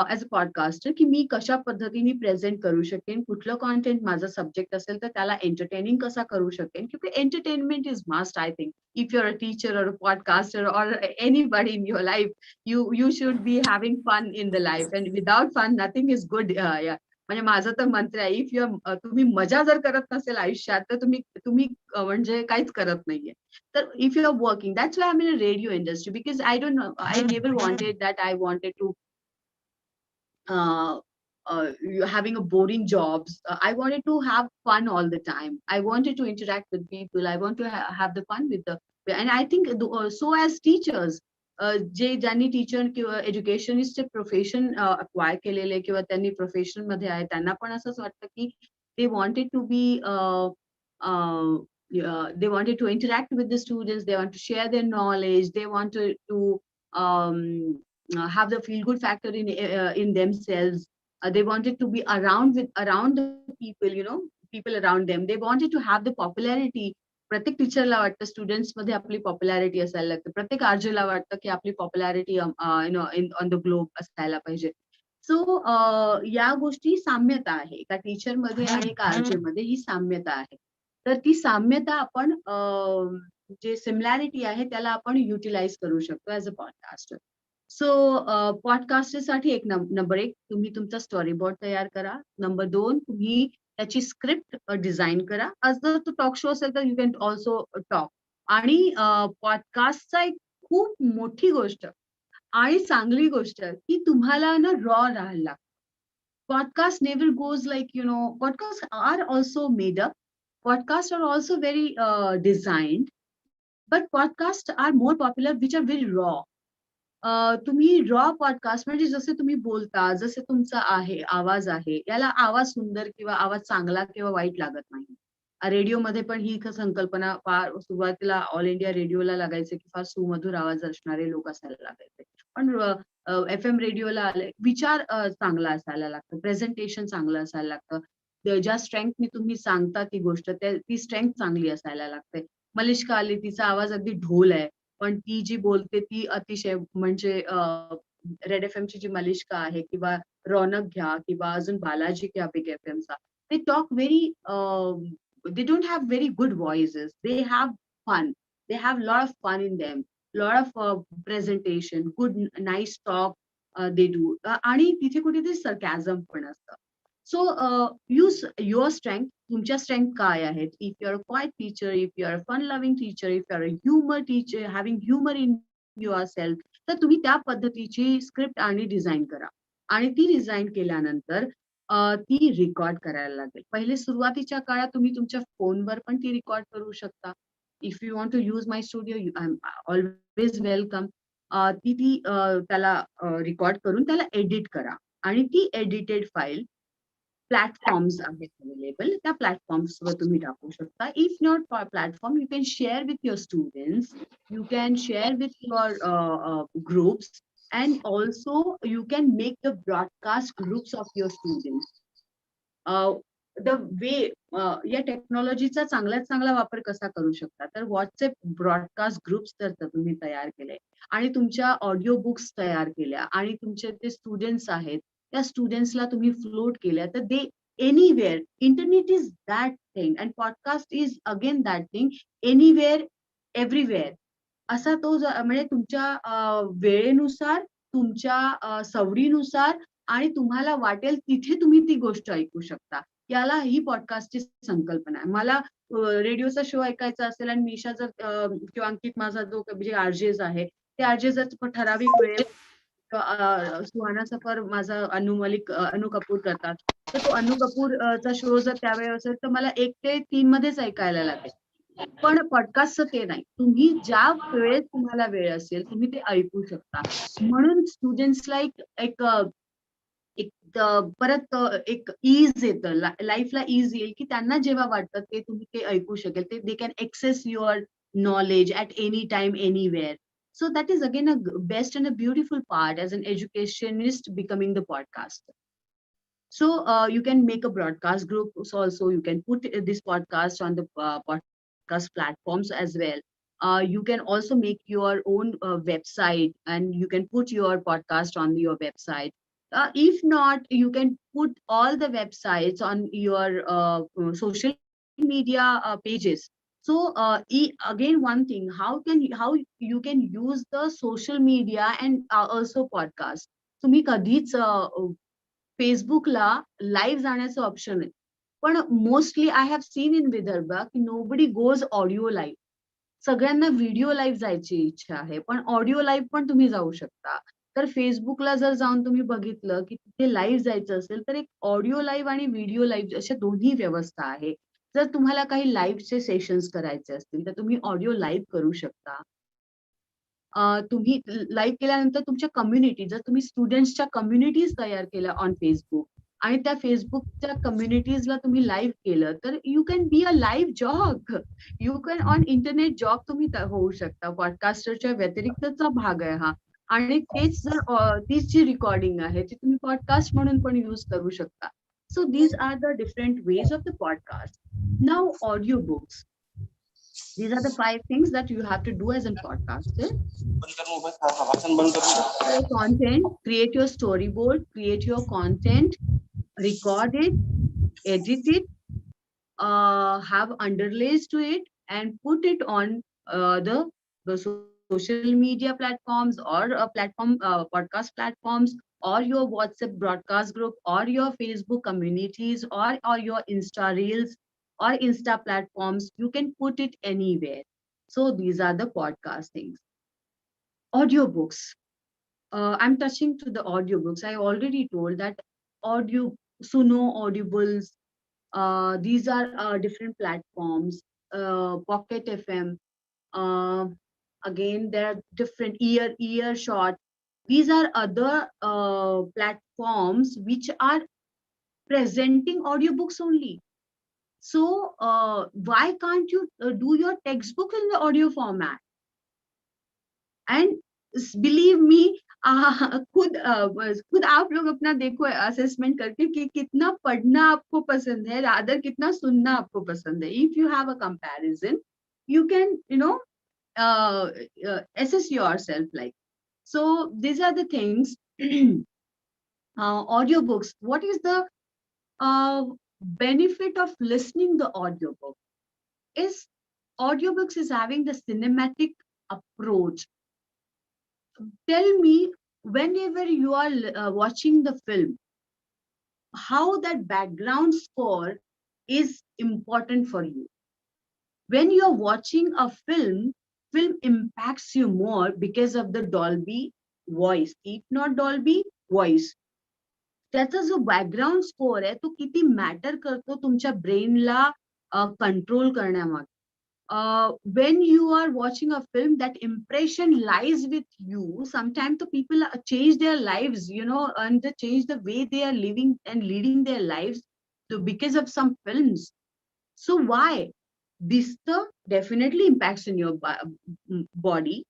As a podcaster की मी कशा पद्धतीने प्रेझेंट करू शकेन, कुठलं कॉन्टेंट माझा सब्जेक्ट असेल तर त्याला एंटरटेनिंग कसा करू शकेन. क्योंकि entertainment is must, I think. If you're a teacher or a podcaster or anybody in your life, you should be having fun in the life, and without fun nothing is good. Yeah. म्हणजे माझं तर मंत्र आहे, इफ तुम्ही मजा जर करत नसेल आयुष्यात तर तुम्ही म्हणजे काहीच करत नाहीये. तर if you are working, that's why I am in radio industry, because I don't know, I never wanted that, I wanted to having a boring jobs. I wanted to have fun all the time. I wanted to interact with people. I want to have the fun with the, and I think so as teachers, जे ज्यांनी टीचर किंवा एज्युकेशनिस्ट प्रोफेशन अक्वायर केलेले किंवा त्यांनी प्रोफेशन मध्ये आहे, त्यांना पण असंच वाटतं की they wanted to be they wanted to interact with the students, they want to share their knowledge, they want to have the feel good factor in themselves. They wanted to be around the people, people around them. They wanted to have the popularity. प्रत्येक टीचरला वाटतं स्टुडंट्स मध्ये आपली पॉप्युलॅरिटी असायला लागते. प्रत्येक आरजेला वाटतं की आपली पॉप्युलॅरिटी ऑन द ग्लोब असायला पाहिजे. सो या गोष्टी साम्यता आहे, एका टीचर मध्ये आणि एका आरजे मध्ये ही साम्यता आहे. तर ती साम्यता आपण जे सिमिलॅरिटी आहे त्याला आपण युटिलाइज करू शकतो ऍज अ पॉडकास्टर. सो पॉडकास्टसाठी नंबर 1 तुम्ही तुमचा स्टोरी बोर्ड तयार करा. नंबर 2 तुम्ही त्याची स्क्रिप्ट डिझाईन करा. जर तो टॉक शो असेल तर यू कॅन ऑल्सो टॉक. आणि पॉडकास्टचा एक खूप मोठी गोष्ट आणि चांगली गोष्ट की तुम्हाला ना रॉ राहायला लागतं. Podcast never goes like podcast are also made up, podcast are also very designed, but podcasts are more popular which are very raw. तुम्ही रॉ पॉडकास्ट म्हणजे जसे तुम्ही बोलता, जसे तुमचा आहे आवाज आहे, याला आवाज सुंदर किंवा आवाज चांगला किंवा वाईट लागत नाही. रेडिओमध्ये पण ही संकल्पना फार सुरुवातीला ऑल इंडिया रेडिओला लागायचे की फार सुमधुर आवाज असणारे लोक असायला लागायचे. पण FM रेडिओला आले, विचार चांगला असायला लागतं, प्रेझेंटेशन चांगलं असायला लागतं. ज्या स्ट्रेंथनी तुम्ही सांगता ती गोष्ट, ती स्ट्रेंथ चांगली असायला लागते. मलिष्का आली, तिचा आवाज अगदी ढोल आहे, पण ती जी बोलते ती अतिशय म्हणजे रेड FM ची जी मलिष्का आहे किंवा रौनक घ्या किंवा अजून बालाजी घ्या बिग FM चा, they talk very they don't have very good voices. They have fun. They have lot of fun in them. Lot of presentation, good, nice talk they do. आणि तिथे कुठेतरी sarcasm पण असतं. So use your strength. तुमच्या strength काय आहेत? If you're a quiet teacher, if you're a fun-loving teacher, if you're a humor teacher, having humor in yourself, तर तुम्ही त्या पद्धतीची स्क्रिप्ट आणि डिझाईन करा. आणि ती डिझाईन केल्यानंतर ती रेकॉर्ड करायला लागेल. पहिले सुरुवातीच्या काळात तुम्ही तुमच्या फोनवर पण ती रेकॉर्ड करू शकता. If you want to use my studio, I am always welcome. त्याला रेकॉर्ड करून त्याला एडिट करा आणि ती एडिटेड फाईल प्लॅटफॉर्म्स आहेत अवेलेबल, त्या प्लॅटफॉर्म्सवर तुम्ही टाकू शकता. If not platform, you can share with your students, you can share with your groups, and also you can make the broadcast groups of your students. The way या टेक्नॉलॉजीचा चांगल्यात चांगला वापर कसा करू शकता, तर व्हॉट्सअप ब्रॉडकास्ट ग्रुप्स जर तुम्ही तयार केले आणि तुमच्या ऑडिओ बुक्स तयार केल्या आणि तुमचे ते स्टुडंट्स आहेत त्या स्टुडंट्सला तुम्ही फ्लोट केल्या, तर they anywhere, internet is that thing and podcast is again that thing, anywhere everywhere. असा तो म्हणजे तुमच्या वेळेनुसार, तुमच्या सवडीनुसार आणि तुम्हाला वाटेल तिथे तुम्ही ती गोष्ट ऐकू शकता. याला ही पॉडकास्टची संकल्पना आहे. मला रेडिओचा शो ऐकायचा असेल आणि मिशा जर किंवा अंकित माझा जो जे आरजेज आहे, ते आरजे जर ठराविक वेळेत सुहाना सफर माझा अनु कपूर करतात, तर तो अनु कपूरचा शो जर त्यावेळेस असेल तर मला 1 ते 3 मध्येच ऐकायला लागेल. पण पॉडकास्टचं ते नाही. तुम्ही ज्या वेळेत तुम्हाला वेळ असेल तुम्ही ते ऐकू शकता. म्हणून स्टुडंट्सला एक परत एक ईज येतं, लाईफला ईज येईल की त्यांना जेव्हा वाटतं ते तुम्ही ते ऐकू शकेल. ते they can access your knowledge at any time, anywhere. So that is again a best and a beautiful part as an educationist becoming the podcast. So you can make a broadcast group. So also you can put this podcast on the podcast platforms as well. You can also make your own website and you can put your podcast on your website. If not, you can put all the websites on your social media pages. So again, one thing, how you can use the social media and also podcast. तुम्ही कधीच फेसबुकला लाईव्ह जाण्याचं ऑप्शन आहे, पण mostly I have seen in Vidarbha की नोबडी गोज ऑडिओ लाईव्ह. सगळ्यांना व्हिडिओ लाईव्ह जायची इच्छा आहे, पण ऑडिओ लाईव्ह पण तुम्ही जाऊ शकता. तर फेसबुकला जर जाऊन तुम्ही बघितलं की तिथे लाईव्ह जायचं असेल तर एक ऑडिओ लाईव्ह आणि व्हिडिओ लाईव्ह अशा दोन्ही व्यवस्था आहे. जर तुम्हाला काही लाईव्हचे सेशन्स करायचे असतील तर तुम्ही ऑडिओ लाईव्ह करू शकता. तुम्ही लाईव्ह केल्यानंतर तुमच्या कम्युनिटी, जर तुम्ही स्टुडंट्सच्या कम्युनिटीज तयार केल्या ऑन फेसबुक आणि त्या फेसबुकच्या कम्युनिटीजला तुम्ही लाईव्ह केलं, तर you can be a live job. You can on internet job तुम्ही होऊ शकता. पॉडकास्टरच्या व्यतिरिक्तचा भाग आहे हा. आणि तेच जर तीच जी रेकॉर्डिंग आहे ती तुम्ही पॉडकास्ट म्हणून पण यूज करू शकता. So these are the different ways of the podcast. Now audiobooks. These are the 5 things that you have to do as a podcaster. Content, create your storyboard, create your content, record it, edit it, have underlays to it, and put it on the social media platforms or podcast platforms, or your WhatsApp broadcast group, or your Facebook communities, or your Insta Reels or Insta platforms. You can put it anywhere. So these are the podcast things. Audiobooks. I'm touching to the audiobooks. I already told that Suno, Audibles, these are different platforms. Pocket FM. Again, there are different earshot. These are other platforms which are presenting audiobooks only. So why can't you do your textbook in the audio format? And believe me, खुद आप लोग अपना देखो असेसमेंट करके कि कितना पढ़ना आपको पसंद है, रादर कितना सुनना आपको पसंद है. If you have a comparison, you can, assess yourself like. So these are the things. Audiobooks. What is the benefit of listening the audiobook? Is audiobooks is having the cinematic approach. Tell me, whenever you are watching the film, how that background score is important for you. When you are watching a film impacts you more because of the Dolby voice. If not Dolby, voice. त्याचा जो बॅकग्राऊंड स्कोर आहे तो किती मॅटर करतो तुमच्या ब्रेनला कंट्रोल करण्यामागे. When you are watching a film, that impression lies with you. Sometimes the people change their lives, and they change the way they are living and leading their lives because of some films. So why? This definitely impacts in your body.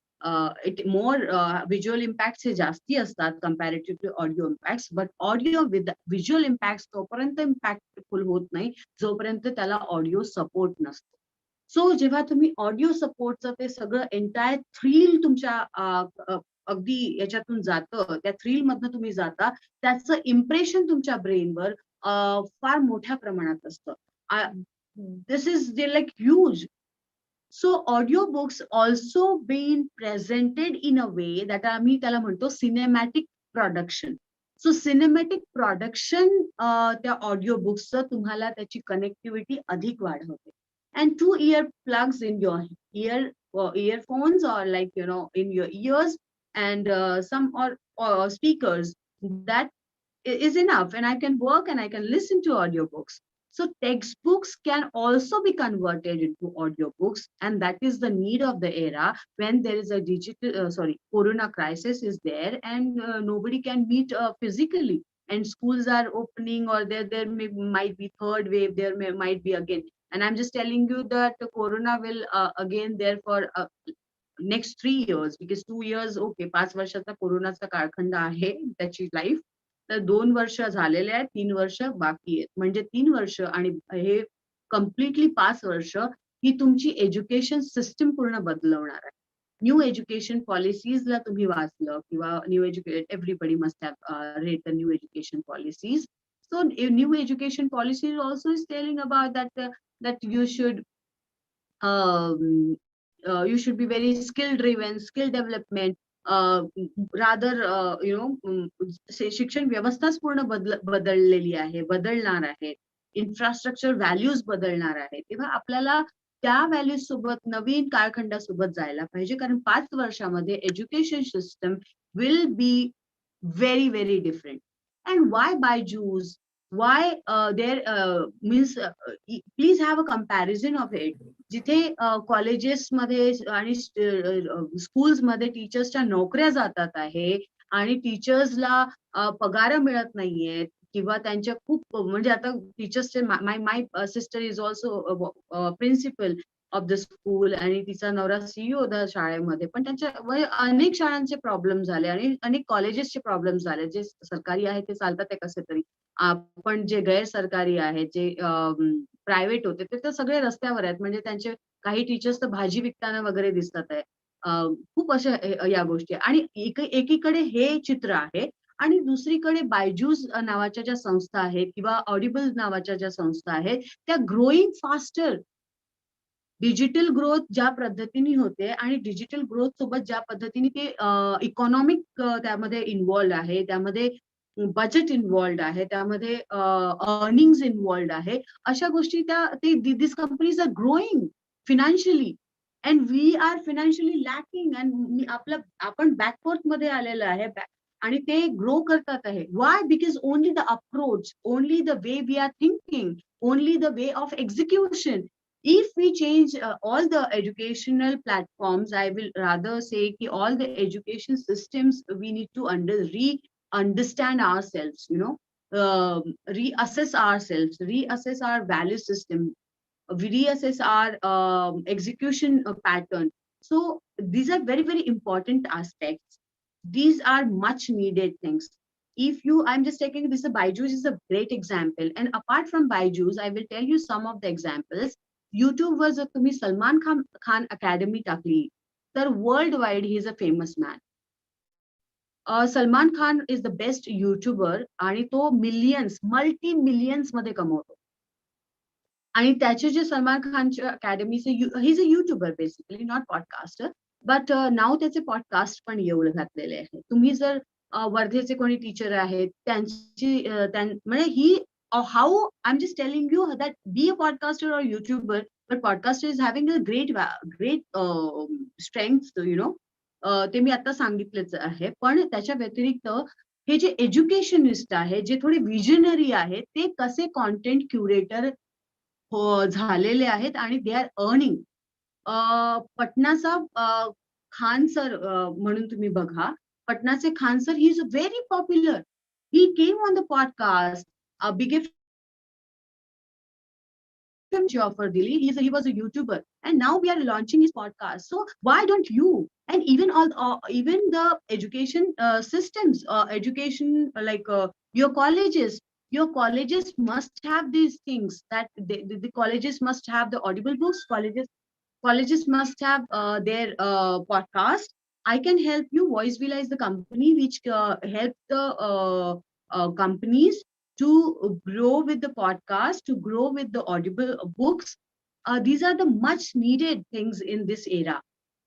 It more visual impacts हे जास्ती असतात comparative to audio impacts, but audio with visual impacts तोपर्यंत impactful होत नाही जोपर्यंत त्याला audio support नसतो. सो जेव्हा तुम्ही ऑडिओ सपोर्टचं ते सगळं एंटायर थ्रिल तुमच्या अगदी याच्यातून जातं, त्या थ्रिल मधनं तुम्ही जाता, त्याचं इम्प्रेशन तुमच्या ब्रेनवर फार मोठ्या प्रमाणात असतं. This is like huge. So audio books also been presented in a way that आम्ही त्याला म्हणतो cinematic production. So cinematic production त्या ऑडिओ बुक्सचं तुम्हाला त्याची कनेक्टिव्हिटी अधिक वाढवते. And 2 earplugs in your earphones, or like in your ears, and some or speakers, that is enough, and I can work and I can listen to audiobooks. So textbooks can also be converted into audiobooks, and that is the need of the era when there is a corona crisis is there, and nobody can meet physically, and schools are opening, or there might be third wave, there might be again. And I'm just telling you that the corona will again there for next 3 years, because 2 years, okay, 5 वर्षाचा कोरोनाचा काळखंड आहे त्याची लाईफ, तर 2 वर्ष झालेले आहेत, 3 वर्ष बाकी आहेत. म्हणजे 3 वर्ष आणि हे कम्प्लिटली 5 वर्ष ही तुमची एज्युकेशन सिस्टम पूर्ण बदलवणार आहे. न्यू एज्युकेशन पॉलिसीजला तुम्ही वाचलं किंवा new everybody must have read the new education policies. So new education policy also is telling about that you should be very skill driven, skill development, rather शिक्षण व्यवस्थाच पूर्ण बदललेली आहे, बदलणार आहे, इन्फ्रास्ट्रक्चर व्हॅल्यूज बदलणार आहे. तेव्हा आपल्याला त्या व्हॅल्यूज सोबत नवीन काळखंडासोबत जायला पाहिजे, कारण 5 वर्षामध्ये education system will be very very different. And why BYJU'S? Why there means please have a comparison of it. जिथे कॉलेजेस मध्ये आणि स्कूल्स मध्ये टीचर्सच्या नोकऱ्या जातात आहे आणि टीचर्सला पगार मिळत नाहीयेत, किंवा त्यांच्या खूप म्हणजे आता टीचर्सचे my sister is also principal of the school, आणि तिचा नवरा सीईओ होता शाळेमध्ये, पण त्यांच्या अनेक शाळांचे प्रॉब्लेम झाले आणि अनेक कॉलेजेसचे प्रॉब्लेम झाले. जे सरकारी आहे ते चालतात ते कसे तरी, पण जे गैर सरकारी आहेत, जे प्रायव्हेट होते ते तर सगळे रस्त्यावर आहेत. म्हणजे त्यांचे काही टीचर्स तर भाजी विकताना वगैरे दिसतात आहे. खूप अशा या गोष्टी, आणि एकीकडे हे चित्र आहे आणि दुसरीकडे बायजूस नावाच्या ज्या संस्था आहेत किंवा ऑडिबल नावाच्या ज्या संस्था आहेत त्या ग्रोईंग फास्टर. डिजिटल ग्रोथ ज्या पद्धतीने होते आणि डिजिटल ग्रोथ सोबत ज्या पद्धतीने ते इकॉनॉमिक त्यामध्ये इन्व्हॉल्ड आहे, त्यामध्ये बजेट इन्व्हॉल्ड आहे, त्यामध्ये अर्निंग्स इन्व्हॉल्ड आहे, अशा गोष्टी this companies are growing financially and we are financially lacking, and आपण बॅकवर्थ मध्ये आलेलं आहे आणि ते ग्रो करतात आहे. Why? Because only the approach, only the way we are thinking, only the way of execution If we change all the educational platforms, I will rather say ki all the education systems, we need to understand ourselves, reassess ourselves, reassess our value system, reassess our execution pattern. So these are very, very important aspects. These are much needed things. If you, I'm just taking this, Byju's is a great example. And apart from Byju's, I will tell you some of the examples. YouTube was तुम्ही सलमान खान अकॅडमी टाकली तर world wide he is a famous man. Salman Khan is the best YouTuber आणि तो मिलियन्स, मल्टी मिलियन्स मध्ये कमवतो. आणि त्याचे जे सलमान खानच्या अकॅडमीचे, he is a YouTuber basically, not podcaster, but नाव त्याचे पॉडकास्ट पण येऊ घातलेले आहे. तुम्ही जर वर्धेचे कोणी टीचर आहेत त्यांची म्हणजे ही how I'm just telling you that be a podcaster or YouTuber, but podcaster is having a great strength, ते मी आता सांगितलेच आहे. पण त्याच्या व्यतिरिक्त हे जे एज्युकेशनिस्ट आहे, जे थोडे विजनरी आहेत, ते कसे कॉन्टेंट क्युरेटर झालेले आहेत आणि दे आर अर्निंग. पटनाचा खान सर म्हणून तुम्ही बघा, पटनाचे Khan sir, he is very popular. He came on the podcast, a big offer Delhi. He was a YouTuber, and now we are launching his podcast. So why don't you? And even even the education systems, education like your colleges must have these things, that the colleges must have the audible books. Colleges must have their podcast. I can help you. Voicevilla is the company which help the companies to grow with the podcast, to grow with the audible books. These are the much needed things in this era.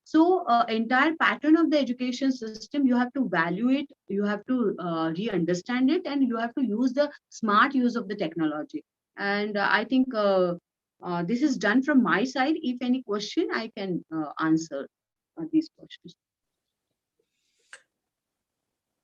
So entire pattern of the education system, you have to value it, you have to re-understand it, and you have to use the smart use of the technology. And I think this is done from my side. If any question, I can answer these questions.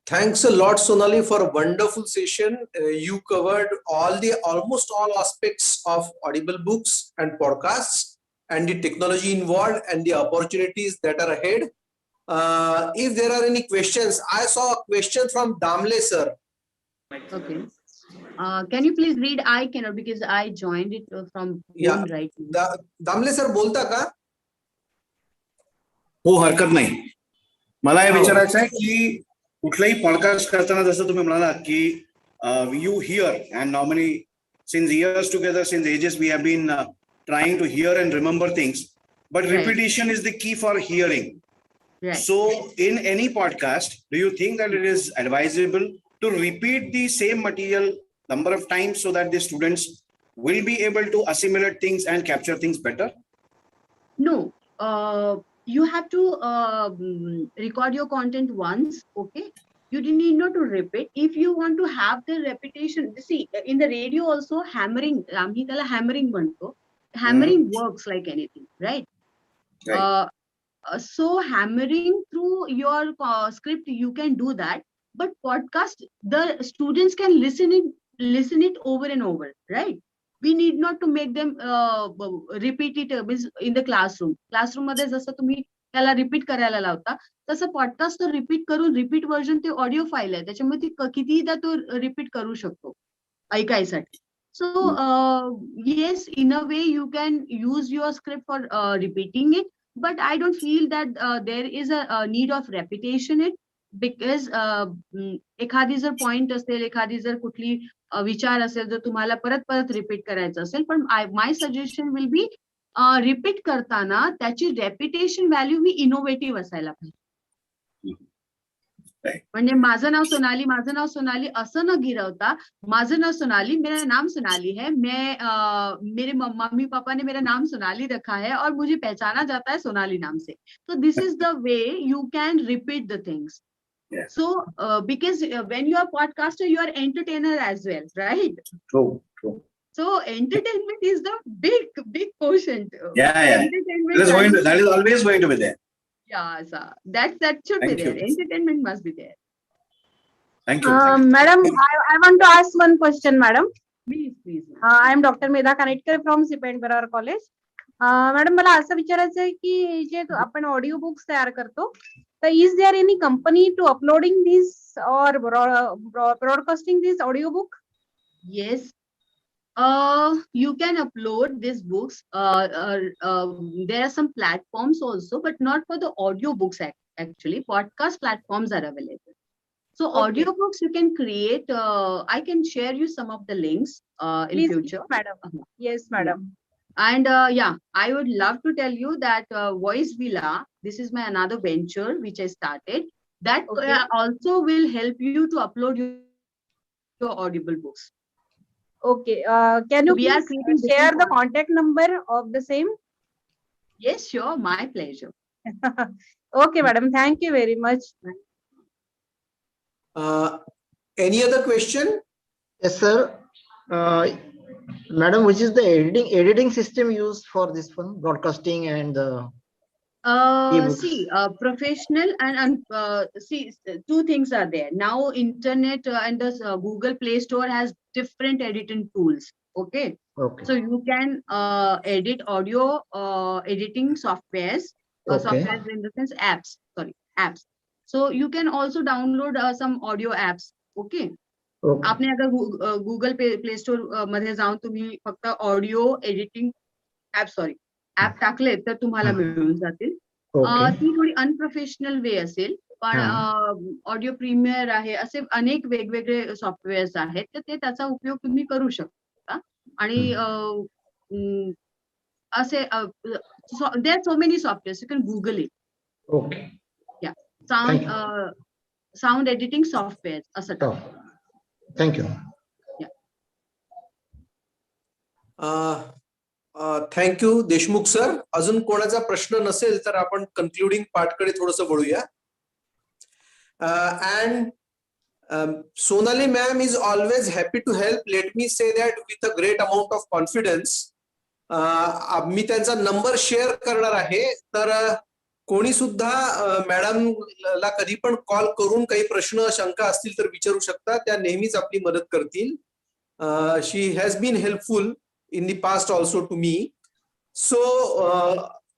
Thanks a lot, Sonali, for a wonderful session. You covered almost all aspects of audible books and podcasts, and the technology involved and the opportunities that are ahead. If there are any questions, I saw a question from Damle sir. Okay. Can you please read? I cannot because I joined it from Yeah. phone right now. Damle sir बोलता का? हो, हरकत नाही. मला हे विचारायचं आहे की कुठलाही पॉडकास्ट करताना जसं तुम्ही म्हणालात की you hear and normally since years together, since ages we have been trying to hear and remember things, but repetition is the key for hearing. Right. So in any podcast, do you think that it is advisable to repeat the same material number of times so that the students will be able to assimilate things and capture things better? No. You have to record your content once, okay? You need not to repeat. If you want to have the repetition, see, in the radio also hammering, आम्ही त्याला hammering म्हणतो. Hammering works like anything, right? Right. So hammering through your script, you can do that. But podcast, the students can listen it over and over, right? We need not to make them repeat it in the classroom. Classroom मध्ये जसं तुम्ही त्याला रिपीट करायला लावता, तसं पॉडकास्ट तर रिपीट करून, रिपीट व्हर्जन ते ऑडिओ फाईल आहे, त्याच्यामध्ये कितीदा तो रिपीट करू शकतो ऐकायसाठी. So yes, in a way you can use your script for repeating it, but I don't feel that there is a need of repetition it, because एखादी जर पॉइंट असेल, एखादी जर कुठली विचार असेल, जर तुम्हाला परत परत रिपीट करायचं असेल, पण माय सजेशन विल बी रिपीट करताना त्याची रेपिटेशन व्हॅल्यू ही इनोव्हेटिव्ह असायला पाहिजे. म्हणजे माझं नाव सोनाली असं न गिरवता, माझं नाव सोनाली, मेरा नाम सोनाली है, मेरे मम्मी पापा ने मेरा नाम सोनाली रखा है और मुझे पहचाना जाता है सोनाली नाम से. So this is the way you can repeat the things. Yeah. So because when you are podcaster, you are entertainer as well, right? True. So entertainment is the big quotient. Yeah. Entertainment That is always going to be there. Yeah, sir. That should Thank be there. you. Entertainment must be there. Thank you. Madam, I want to ask one question, madam. Please. I am Dr. Medha Kanetkar from Sipend Berar College. Madam मला असं विचारायचं आहे की जे आपण ऑडिओ बुक्स तयार करतो तर is there any company to uploading this और broadcasting this audio book? Yes. You can upload these books. There are some platforms also, but not for the audio books actually. Podcast platforms are available. So Okay. audio books you can create. I can share you some of the links in Please, future. madam. Yes, madam. And yeah, I would love to tell you that Voice Villa, this is my another venture which I started. That Okay. also will help you to upload your audible books. Okay. Can you We are please creating share different the contact number of the same? Yes, sure, my pleasure. Okay, madam. Thank you very much. Any other question? Yes, sir. Madam, which is the editing system used for this one, broadcasting and ebooks? See, professional and see, two things are there now. Internet and the Google Play Store has different editing tools. Okay, Okay. so you can edit audio editing softwares. Okay. Softwares in the sense apps. Sorry, apps. So you can also download some audio apps. Okay. Okay. आपने अगर गुगल प्ले स्टोर मध्ये जाऊन तुम्ही फक्त ऑडिओ एडिटिंग ऍप टाकले तर तुम्हाला मिळून जातील. Okay. ती थोडी अनप्रोफेशनल वे असेल, पण ऑडिओ प्रीमियर आहे, असे अनेक वेगवेगळे सॉफ्टवेअर्स आहेत, तर ते त्याचा उपयोग तुम्ही करू शकता. आणि असे there are so many softwares, you can Google it. Okay. Sound sound editing software असं टाका. Thank you. Thank you Deshmukh sir. अजून कोणाचा प्रश्न नसेल तर आपण कन्क्लुडिंग पार्टकडे थोडस वळूया. And Sonali ma'am is always happy to help. Let me say that with a great amount of confidence. मी त्यांचा नंबर शेअर करणार आहे, तर कोणी सुद्धा मॅडमला कधी पण कॉल करून काही प्रश्न शंका असतील तर विचारू शकता. त्या नेहमीच आपली मदत करतील. She has been helpful in the past also to me. So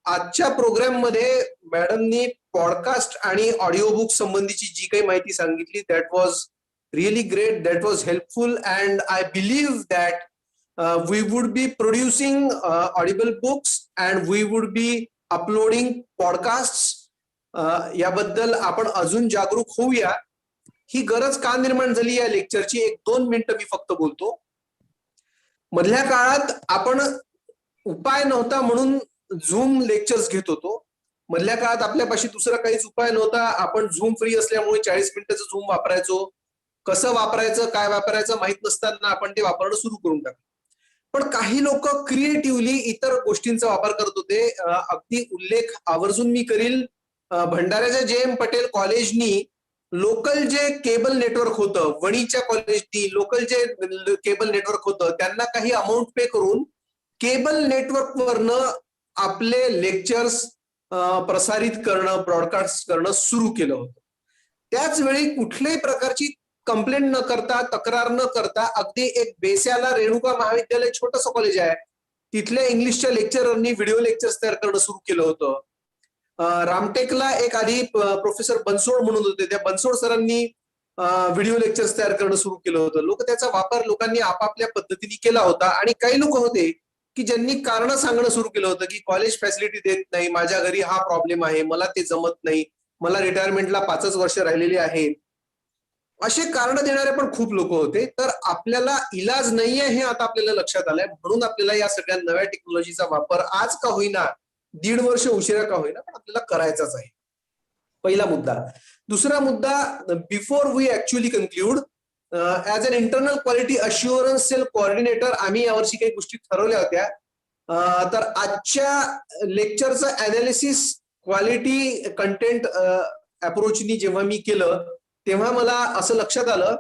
आजच्या प्रोग्राम मध्ये मॅडमनी पॉडकास्ट आणि ऑडिओ बुक संबंधीची जी काही माहिती सांगितली, that was really great, that was helpful, and I believe that we would be producing audible books and we would be uploading podcast. याबद्दल आपण अजून जागरूक होऊया. ही गरज का निर्माण झाली या लेक्चरची, 1-2 मिनिटं मी फक्त बोलतो. मधल्या काळात आपण उपाय नव्हता म्हणून झूम लेक्चर्स घेत होतो. मधल्या काळात आपल्यापाशी दुसरा काहीच उपाय नव्हता. आपण झूम फ्री असल्यामुळे 40 मिनिटाचं झूम वापरायचो. कसं वापरायचं, काय वापरायचं माहित नसताना आपण ते वापरणं सुरू करून टाकलं. पण काही लोक क्रिएटिव्हली इतर गोष्टींचा वापर करत होते. अगदी उल्लेख आवर्जून मी करील, भंडाऱ्याच्या JM पटेल कॉलेजनी लोकल जे केबल नेटवर्क होतं, वणीच्या कॉलेजनी लोकल जे केबल नेटवर्क होतं, त्यांना काही अमाऊंट पे करून केबल नेटवर्कवरनं आपले लेक्चर्स प्रसारित करणं, ब्रॉडकास्ट करणं सुरू केलं होतं. त्याच वेळी कुठल्याही प्रकारची कंप्लेंट न करता, तक्रार न करता, अगदी एक बेस्याला रेणुका महाविद्यालय छोटंसं कॉलेज आहे, तिथल्या इंग्लिशच्या लेक्चररनी व्हिडिओ लेक्चर्स तयार करणं सुरू केलं होतं. रामटेकला एक आधी प्रोफेसर बनसोड म्हणून होते, त्या बनसोड सरांनी व्हिडिओ लेक्चर्स तयार करणं सुरू केलं होतं. त्याचा वापर लोकांनी आपापल्या पद्धतीने केला होता. आणि काही लोक होते की ज्यांनी कारण सांगणं सुरू केलं होतं की कॉलेज फॅसिलिटी देत नाही, माझ्या घरी हा प्रॉब्लेम आहे, मला ते जमत नाही, मला रिटायरमेंटला 5 वर्ष राहिलेली आहेत, असे कारण देणारे पण खूप लोक होते. तर आपल्याला इलाज नाहीये हे आता आपल्याला लक्षात आलंय. म्हणून आपल्याला या सगळ्या नव्या टेक्नॉलॉजीचा वापर आज का होईना, 1.5 वर्ष उशिरा का होईना, पण आपल्याला करायचाच आहे. पहिला मुद्दा. दुसरा मुद्दा, before we actually conclude, as an internal quality assurance cell coordinator आम्ही यावर्षी काही गोष्टी ठरवल्या होत्या. तर आजच्या लेक्चरचं अनालिसिस क्वालिटी कंटेंट अप्रोचनी जेव्हा मी केलं, तेव्हा मला असं लक्षात आलं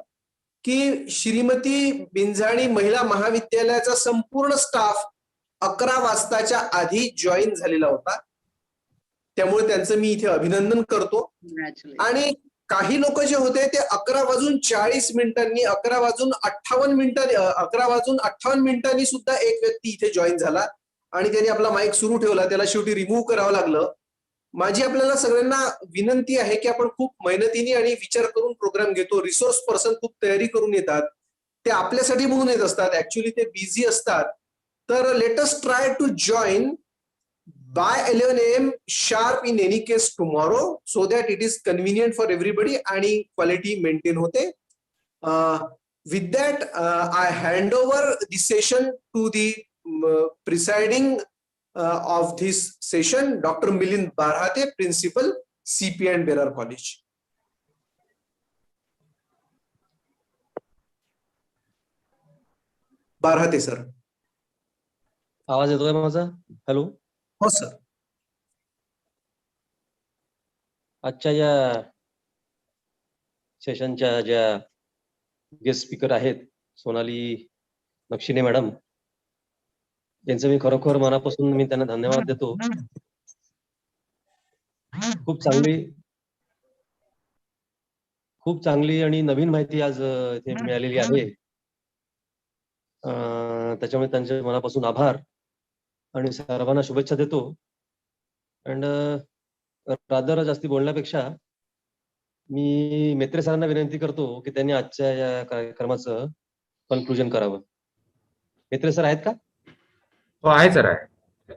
की श्रीमती बिंजाणी महिला महाविद्यालयाचा संपूर्ण स्टाफ 11 वाजताच्या आधी जॉईन झालेला होता. त्यामुळे त्यांचं मी इथे अभिनंदन करतो. आणि काही लोक जे होते ते 11:40 11:58 मिनिटांनी सुद्धा एक व्यक्ती इथे जॉईन झाला. आणि त्याने आपला माईक सुरू ठेवला, त्याला शेवटी रिमूव्ह करावं लागलं. माझी आपल्याला सगळ्यांना विनंती आहे की आपण खूप मेहनतीने आणि विचार करून प्रोग्राम घेतो. रिसोर्स पर्सन खूप तयारी करून येतात, ते आपल्यासाठी म्हणून येत असतात, ऍक्च्युली ते बिझी असतात. तर let us try to join by 11 a.m. sharp in any case tomorrow, so that it is convenient for everybody आणि quality maintain होते. With that, I hand over the session to the presiding of this session, Dr. Milind Barhate, Principal, CP and Berar College. Barhate sir. आवाज येतोय माझा? हॅलो. हो सर. आजच्या या सेशनच्या ज्या गेस्ट स्पीकर आहेत, सोनाली नक्षिने मॅडम, यांचं मी खरोखर मनापासून मी त्यांना धन्यवाद देतो. खूप चांगली आणि नवीन माहिती आज इथे मिळालेली आहे. त्याच्यामुळे त्यांचे मनापासून आभार आणि सर्वांना शुभेच्छा देतो. अँड रादर जास्ती बोलण्यापेक्षा मी मेत्रे सरांना विनंती करतो की त्यांनी आजच्या या कार्यक्रमाचं कन्क्लुजन करावं. मेत्रे सर आहेत का? हो आहे सर, आहे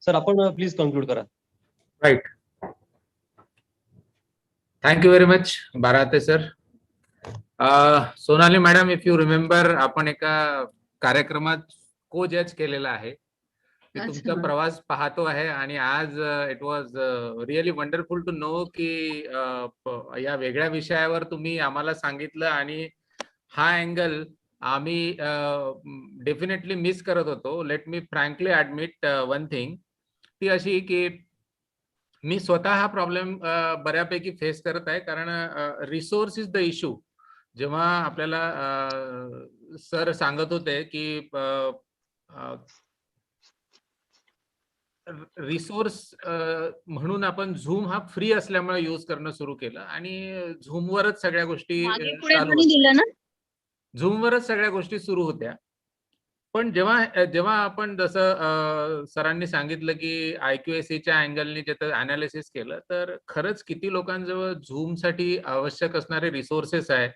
सर. आपण प्लीज कन्क्लूड करा. Right. Thank you very much Barate sir. Sonali madam, if you remember, आपण एका कार्यक्रमात को जज केलेला आहे. तुमचा प्रवास पाहतो आहे आणि आज it was really wonderful to know की या वेगळ्या विषयावर तुम्ही आम्हाला सांगितलं आणि हा अँगल आम्ही डेफिनेटली मिस करत होतो. Let me frankly admit one thing, ती अशी की मी स्वतः हा प्रॉब्लेम बऱ्यापैकी फेस करत आहे. कारण रिसोर्स इज द इश्यू. जेव्हा आपल्याला सर सांगत होते की रिसोर्स म्हणून आपण झूम हा फ्री असल्यामुळे यूज करणं सुरू केलं आणि झूमवरच सगळ्या गोष्टी सुरू होत्या. पण जेव्हा आपण जसं सरांनी सांगितलं की IQACच्या अँगलने जे अनालिसिस केलं, तर खरंच किती लोकांजवळ झूमसाठी आवश्यक असणारे रिसोर्सेस आहे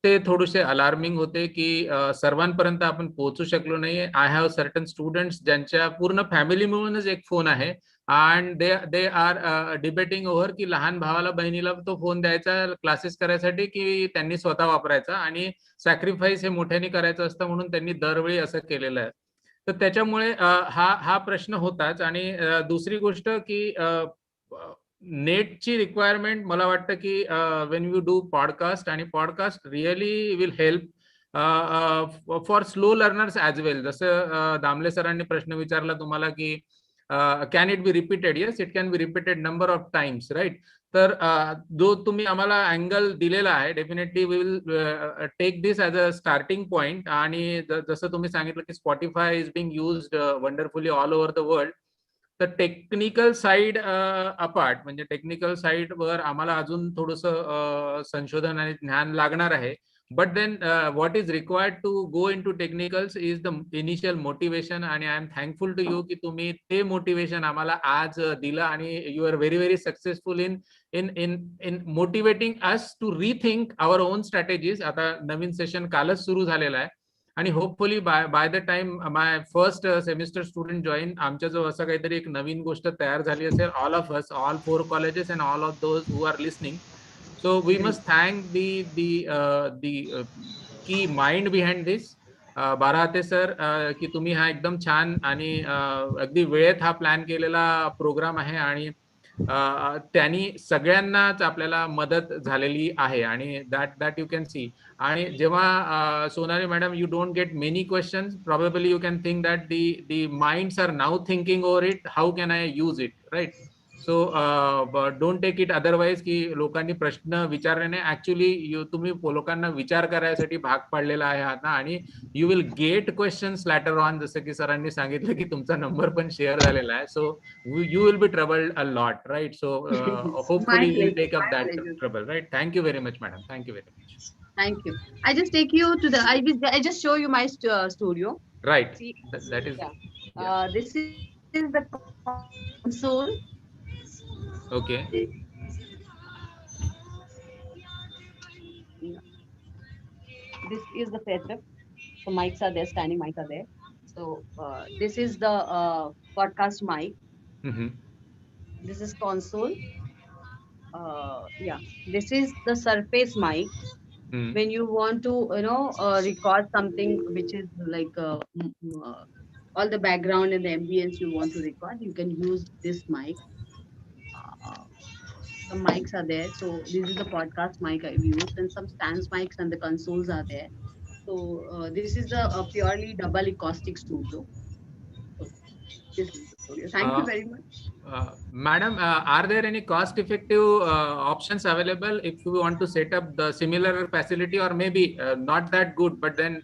ते थोडेसे अलार्मिंग होते की सर्वांपर्यंत आपण पोहोचू शकलो नाहीये. आय हॅव सर्टन स्टुडंट्स ज्यांच्या पूर्ण फॅमिली मिळूनच एक फोन आहे and they are debating over की लहान भावाला बहिणीला तो फोन द्यायचा क्लासेस करायसाठी की त्यांनी स्वतः वापरायचा, आणि सॅक्रिफाईस हे मोठ्याने करायचं असतं म्हणून त्यांनी दरवेळी असं केलेलं आहे. तर त्याच्यामुळे हा प्रश्न होताच. आणि दुसरी गोष्ट की नेटची रिक्वायरमेंट मला वाटतं की वेन यू डू पॉडकास्ट, आणि podcast really will help for slow learners as well. जसं दामले सरांनी प्रश्न विचारला तुम्हाला की can it be repeated? Yes, it can be repeated number of times, right. तर जो तुम्ही आम्हाला अँगल दिलेला आहे, definitely we will take this as a starting point. आणि जसं तुम्ही सांगितलं की Spotify is being used wonderfully all over the world. तर टेक्निकल साइड अपार्ट, म्हणजे टेक्निकल साइड वर आम्हाला अजून थोडंसं संशोधन आणि ज्ञान लागणार आहे. But then what is required to go in to technicals is the initial motivation. आणि I am thankful to you की तुम्ही ते मोटिवेशन आम्हाला आज दिलं आणि you are very very successful in motivating us to rethink our own strategies. आता नवीन सेशन कालच सुरू झालेलं आहे आणि hopefully by the time my first semester student join, आमच्याजवळ असं काहीतरी एक नवीन गोष्ट तयार झाली असेल. All of us, all 4 colleges and all of those who are listening. So we must thank the key mind behind this, Barate sir, की तुम्ही हा एकदम छान आणि अगदी वेळेत हा प्लॅन केलेला प्रोग्राम आहे आणि त्यांनी सगळ्यांनाच आपल्याला मदत झालेली आहे आणि दॅट यू कॅन सी. आणि जेव्हा Sonali madam, you don't get many questions, probably you can think that the minds are now thinking over it, how can I use it, right. So don't take it otherwise की लोकांनी प्रश्न विचारल्याने. ऍक्च्युली तुम्ही लोकांना विचार करायसाठी भाग पाडलेला आहे आता, आणि you will get questions later on, जसं की सरांनी सांगितलं की तुमचा नंबर पण शेअर झालेला आहे. So you will be troubled a lot, right. So hopefully you will take up that trouble, right. Thank you very much madam, thank you very much. Thank you. I just take you to the. I just show you my studio. Right. See, That is. this is is the console. Okay. This is the setup. So mics are there, standing mics are there. So this is the podcast mic. Mm-hmm. This is console. Yeah, this is the surface mic. Mm. When you want to, record something which is like all the background and the ambience you want to record, you can use this mic. Some mics are there. So this is the podcast mic I've used, and some stands mics and the consoles are there. So this is a purely double acoustic studio. So this is the studio. Thank you very much. Madam, are there any cost-effective options available if you want to set up the similar facility, or maybe not that good, but then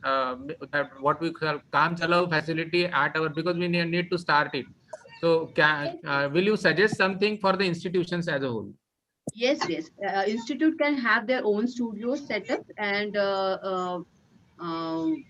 that what we call Kaam Chalao facility at our, because we need to start it. So will you suggest something for the institutions as a whole? Yes. Institute can have their own studios set up, and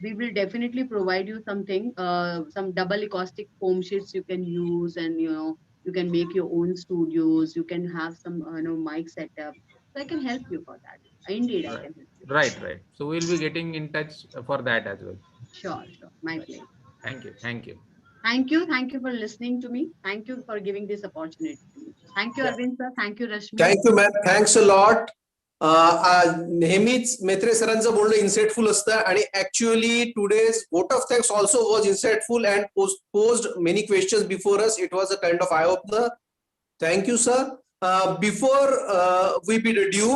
we will definitely provide you something, some double acoustic foam sheets you can use, and you can make your own studios. You can have some mic setup. So I can help you for that. Indeed, I can help you. Right. So we'll be getting in touch for that as well. Sure. My pleasure. Thank you. Thank you for listening to me. Thank you for giving this opportunity to me. Thank you, Arvind sir. Thank you, Rashmi. Thank you ma'am, thanks a lot. नेहमीच मेत्रे सरांचं बोलणं इन्साइटफुल असतं, आणि actually today's vote of thanks also was insightful and posed many questions before us. It was a kind of eye opener. Thank you sir. Before we bid adieu,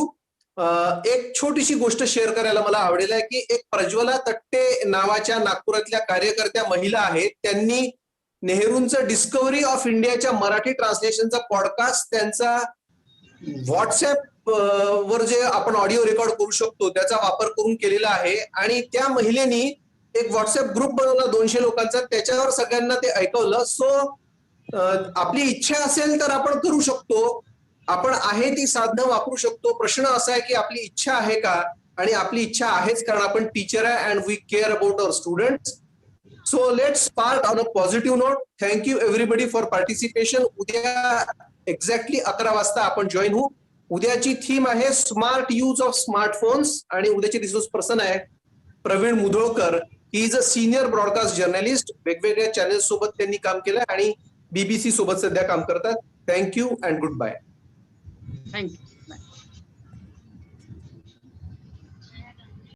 एक छोटीशी गोष्ट शेअर करायला मला आवडेल आहे की एक प्रज्वला तट्टे नावाच्या नागपुरातल्या कार्यकर्त्या महिला आहेत. त्यांनी नेहरूंचं डिस्कव्हरी ऑफ इंडियाच्या मराठी ट्रान्सलेशनचा पॉडकास्ट त्यांचा व्हॉट्सअप वर जे आपण ऑडिओ रेकॉर्ड करू शकतो त्याचा वापर करून केलेला आहे, आणि त्या महिलेनी एक व्हॉट्सअप ग्रुप बनवला 200 लोकांचा, त्याच्यावर सगळ्यांना ते ऐकवलं. सो आपली इच्छा असेल तर आपण करू शकतो, आपण आहे ती साधनं वापरू शकतो. प्रश्न असा आहे की आपली इच्छा आहे का, आणि आपली इच्छा आहेच, कारण आपण टीचर आहे and we care about our students. So let's start on a positive note. Thank you everybody for participation. उद्या एक्झॅक्टली 11 वाजता आपण जॉईन होऊ. उद्याची थीम आहे स्मार्ट यूज ऑफ स्मार्टफोन्स, आणि उद्याचे रिसोर्स पर्सन आहे Praveen Mudholkar. He is a senior broadcast journalist. वेगवेगळ्या चॅनल सोबत त्यांनी काम केलं आणि BBC सोबत सध्या काम करतात. Thank you and goodbye. Thank you. Bye.